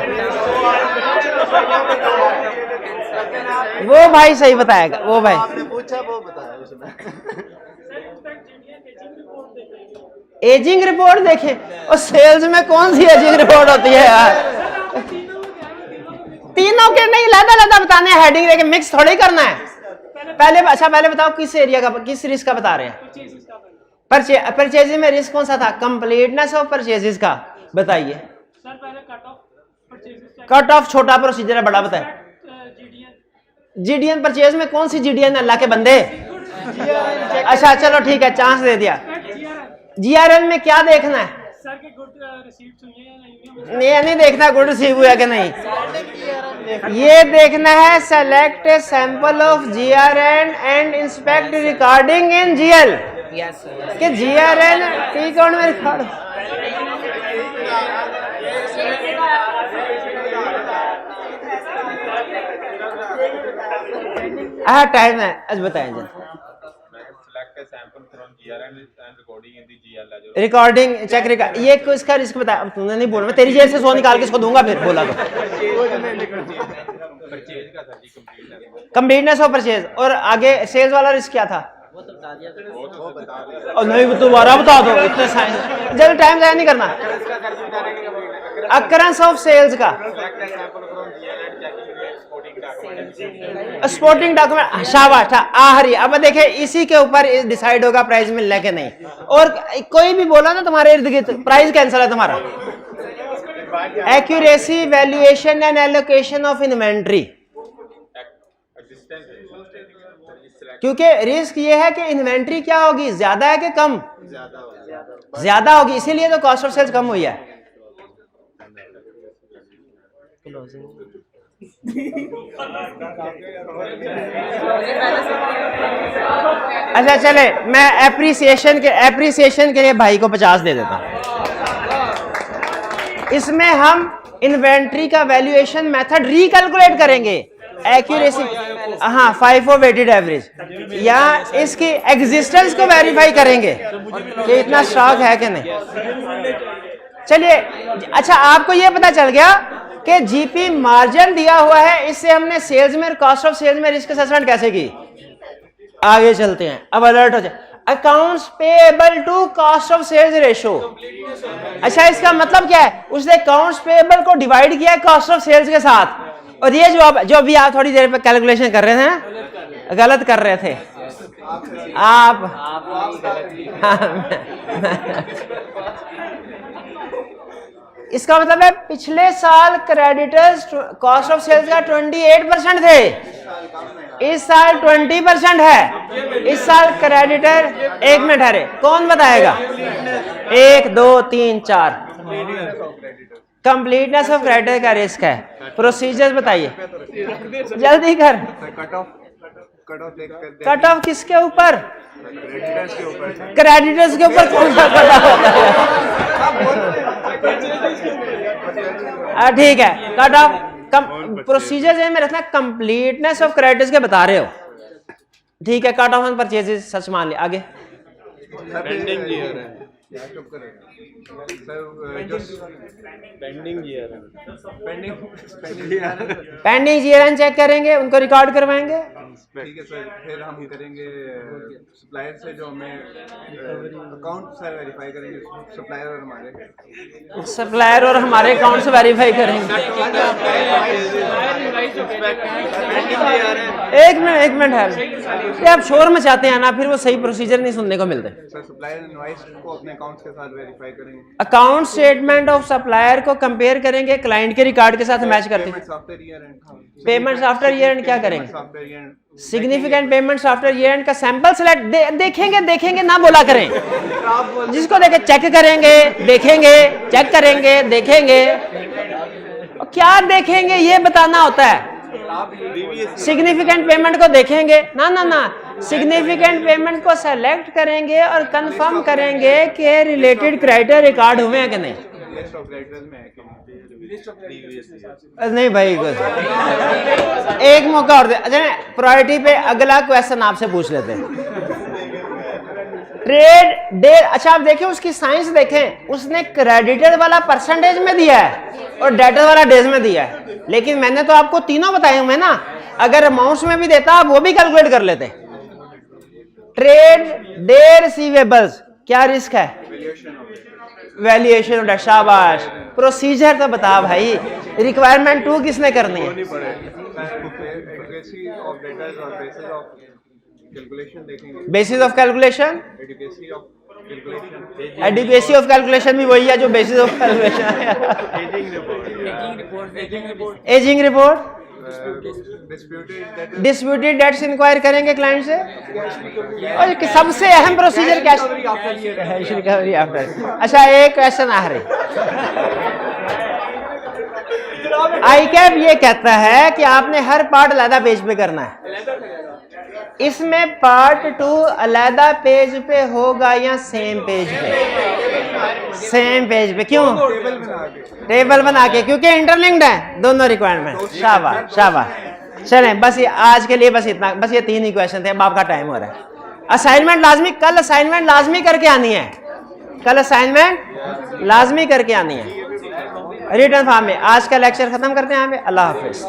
वो भाई सही बताएगा, वो भाई आपने पूछा वो बताया उसने। एजिंग रिपोर्ट देखे, और सेल्स में कौन सी एजिंग रिपोर्ट होती है यार? तीनों के नहीं, लदा बताने, हेडिंग देके मिक्स थोड़ी करना है। पहले बताओ किस एरिया का, किस रिस्क का बता रहे हैं? परचेज में रिस्क कौन सा था? कंप्लीटनेस ऑफ परचेजेस का बताइए। कट ऑफ छोटा प्रोसीजर है, बड़ा बताए। GDN परचेज में कौन सी GDN? अल्लाह के बंदे। अच्छा चलो ठीक है, चांस दे दिया। GRN में क्या देखना है? नहीं देखना गुड रिसीव हुआ कि नहीं, ये देखना है select a sample of GRN and inspect recording in GL। कि GRN टी काउंट में रिकॉर्ड। टाइम है, आज बताएं जी। रिकॉर्डिंग चेक ये इसका रिस्क बताया। अब तूने नहीं बोला, मैं तेरी जेब से 100 निकाल के इसको दूंगा फिर, बोला तो। कंप्लीटनेस ऑफ परचेज, और आगे सेल्स वाला रिस्क क्या था? और नहीं दोबारा बता दो, इतने जल्द टाइम जाया नहीं करना। अकरेंस ऑफ सेल्स का स्पोर्टिंग डॉक्यूमेंट, शाबाश था आखिरी। अब देखे इसी के ऊपर डिसाइड होगा प्राइस मिलने के नहीं। और कोई भी बोला ना तुम्हारे इर्द गिर्द, प्राइस कैंसिल है तुम्हारा। Accuracy, valuation and allocation of inventory, क्योंकि रिस्क ये है कि इन्वेंट्री क्या होगी, ज्यादा है कि कम? ज्यादा होगी, इसीलिए तो कॉस्ट ऑफ सेल्स कम हुई है। अच्छा चले, मैं एप्रिसिएशन के लिए भाई को 50 दे देता हूं। इसमें हम इन्वेंट्री का वैल्यूएशन मेथड रिकैलकुलेट करेंगे। एक्यूरेसी, हाँ 5 वेटेड एवरेज, या इसकी एग्जिस्टेंस को वेरीफाई करेंगे कि इतना स्टॉक है कि नहीं। चलिए, अच्छा आपको ये पता चल गया कि जीपी मार्जिन दिया हुआ है, इससे हमने सेल्स में, कॉस्ट ऑफ सेल्स में रिस्क असेसमेंट कैसे की। आगे चलते हैं, अब अलर्ट हो जाए। Accounts payable to cost of sales ratio. अच्छा इसका मतलब क्या है? उसने अकाउंट्स पेएबल को डिवाइड किया है कॉस्ट ऑफ सेल्स के साथ, और ये जो भी आप थोड़ी देर पे कैलकुलेशन कर रहे थे ना, गलत कर रहे थे आप। इसका मतलब है पिछले साल क्रेडिटर्स कॉस्ट ऑफ सेल्स का 28% थे, इस साल 20% है। इस साल क्रेडिटर, एक मिनट हरे, कौन बताएगा? 1 2 3 4 कंप्लीटनेस ऑफ क्रेडिटर का रिस्क है। प्रोसीजर बताइए, जल्दी कर। कट ऑफ किसके ऊपर? क्रेडिटर्स के ऊपर कौन सा कट ऑफ होता है? ठीक है, कट ऑफ प्रोसीजर में रखना, कंप्लीटनेस ऑफ क्रेडिटर्स के बता रहे हो, ठीक है। कट ऑफ ऑन परचेजेस सच मान लिया। आगे पेंडिंग GRN चेक करेंगे, उनको रिकॉर्ड करवाएंगे। ठीक है सर, फिर हम करेंगे सप्लायर से जो हमें अकाउंट सर वेरीफाई करेंगे, सप्लायर और हमारे अकाउंट से वेरीफाई करेंगे। एक मिनट है, ये आप शोर मचाते हैं ना, फिर वो सही प्रोसीजर नहीं सुनने को मिलते। सर सप्लायर इनवॉइस को अपने अकाउंट के साथ वेरीफाई करेंगे, अकाउंट स्टेटमेंट ऑफ सप्लायर को कंपेयर करेंगे क्लाइंट के रिकॉर्ड के साथ मैच करते हैं। पेमेंट्स आफ्टर ईयर एंड क्या करेंगे? Significant payments after year and का सैंपल सेलेक्ट देखेंगे ना बोला करें, जिसको देखे चेक करेंगे, देखेंगे, चेक करेंगे, देखेंगे, और क्या देखेंगे ये बताना होता है। सिग्निफिकेंट पेमेंट को देखेंगे ना, सिग्निफिकेंट पेमेंट को सेलेक्ट करेंगे और कंफर्म करेंगे कि रिलेटेड क्राइटेरिया रिकॉर्ड हुए हैं कि नहीं। नहीं भाई, एक मौका और दे। अच्छा, प्रायोरिटी पे अगला क्वेश्चन आपसे पूछ लेते हैं। ट्रेड डे, अच्छा आप देखें उसकी साइंस देखें, उसने क्रेडिटर वाला परसेंटेज में दिया है और डेटर वाला डेज में दिया है, लेकिन मैंने तो आपको तीनों बताए हुए ना, अगर अमाउंट्स में भी देता आप वो भी कैलकुलेट कर लेते। ट्रेड डे रिसीवेबल्स क्या रिस्क है? वैल्यूएशन। शाबाश, प्रोसीजर तो बता भाई, रिक्वायरमेंट 2 किसने करनी है? Basis of calculation, adequacy of calculation भी वही है जो बेसिस ऑफ कैलकुलेशन है। Ageing report, disputed debts inquire करेंगे क्लाइंट से, और सबसे अहम प्रोसीजर कैश रिकवरी आफ्टर। अच्छा, एक क्वेश्चन आ रही, आईकैप ये कहता है कि आपने हर पार्ट अलग पेज पे करना है, इसमें पार्ट 2 अलग पेज पे होगा या सेम पेज पे? सेम पेज पे। क्यों? टेबल बना के, क्योंकि इंटरलिंक्ड है दोनों रिक्वायरमेंट। शाबाश। चलें, बस ये आज के लिए बस इतना, बस ये 3 ही क्वेश्चन थे, अब आपका टाइम हो रहा है। असाइनमेंट लाजमी, कल असाइनमेंट लाजमी करके आनी है, कल असाइनमेंट लाजमी करके आनी है रिटर्न फॉर्म में। आज का लेक्चर खत्म करते हैं यहाँ पे। अल्लाह हाफिज।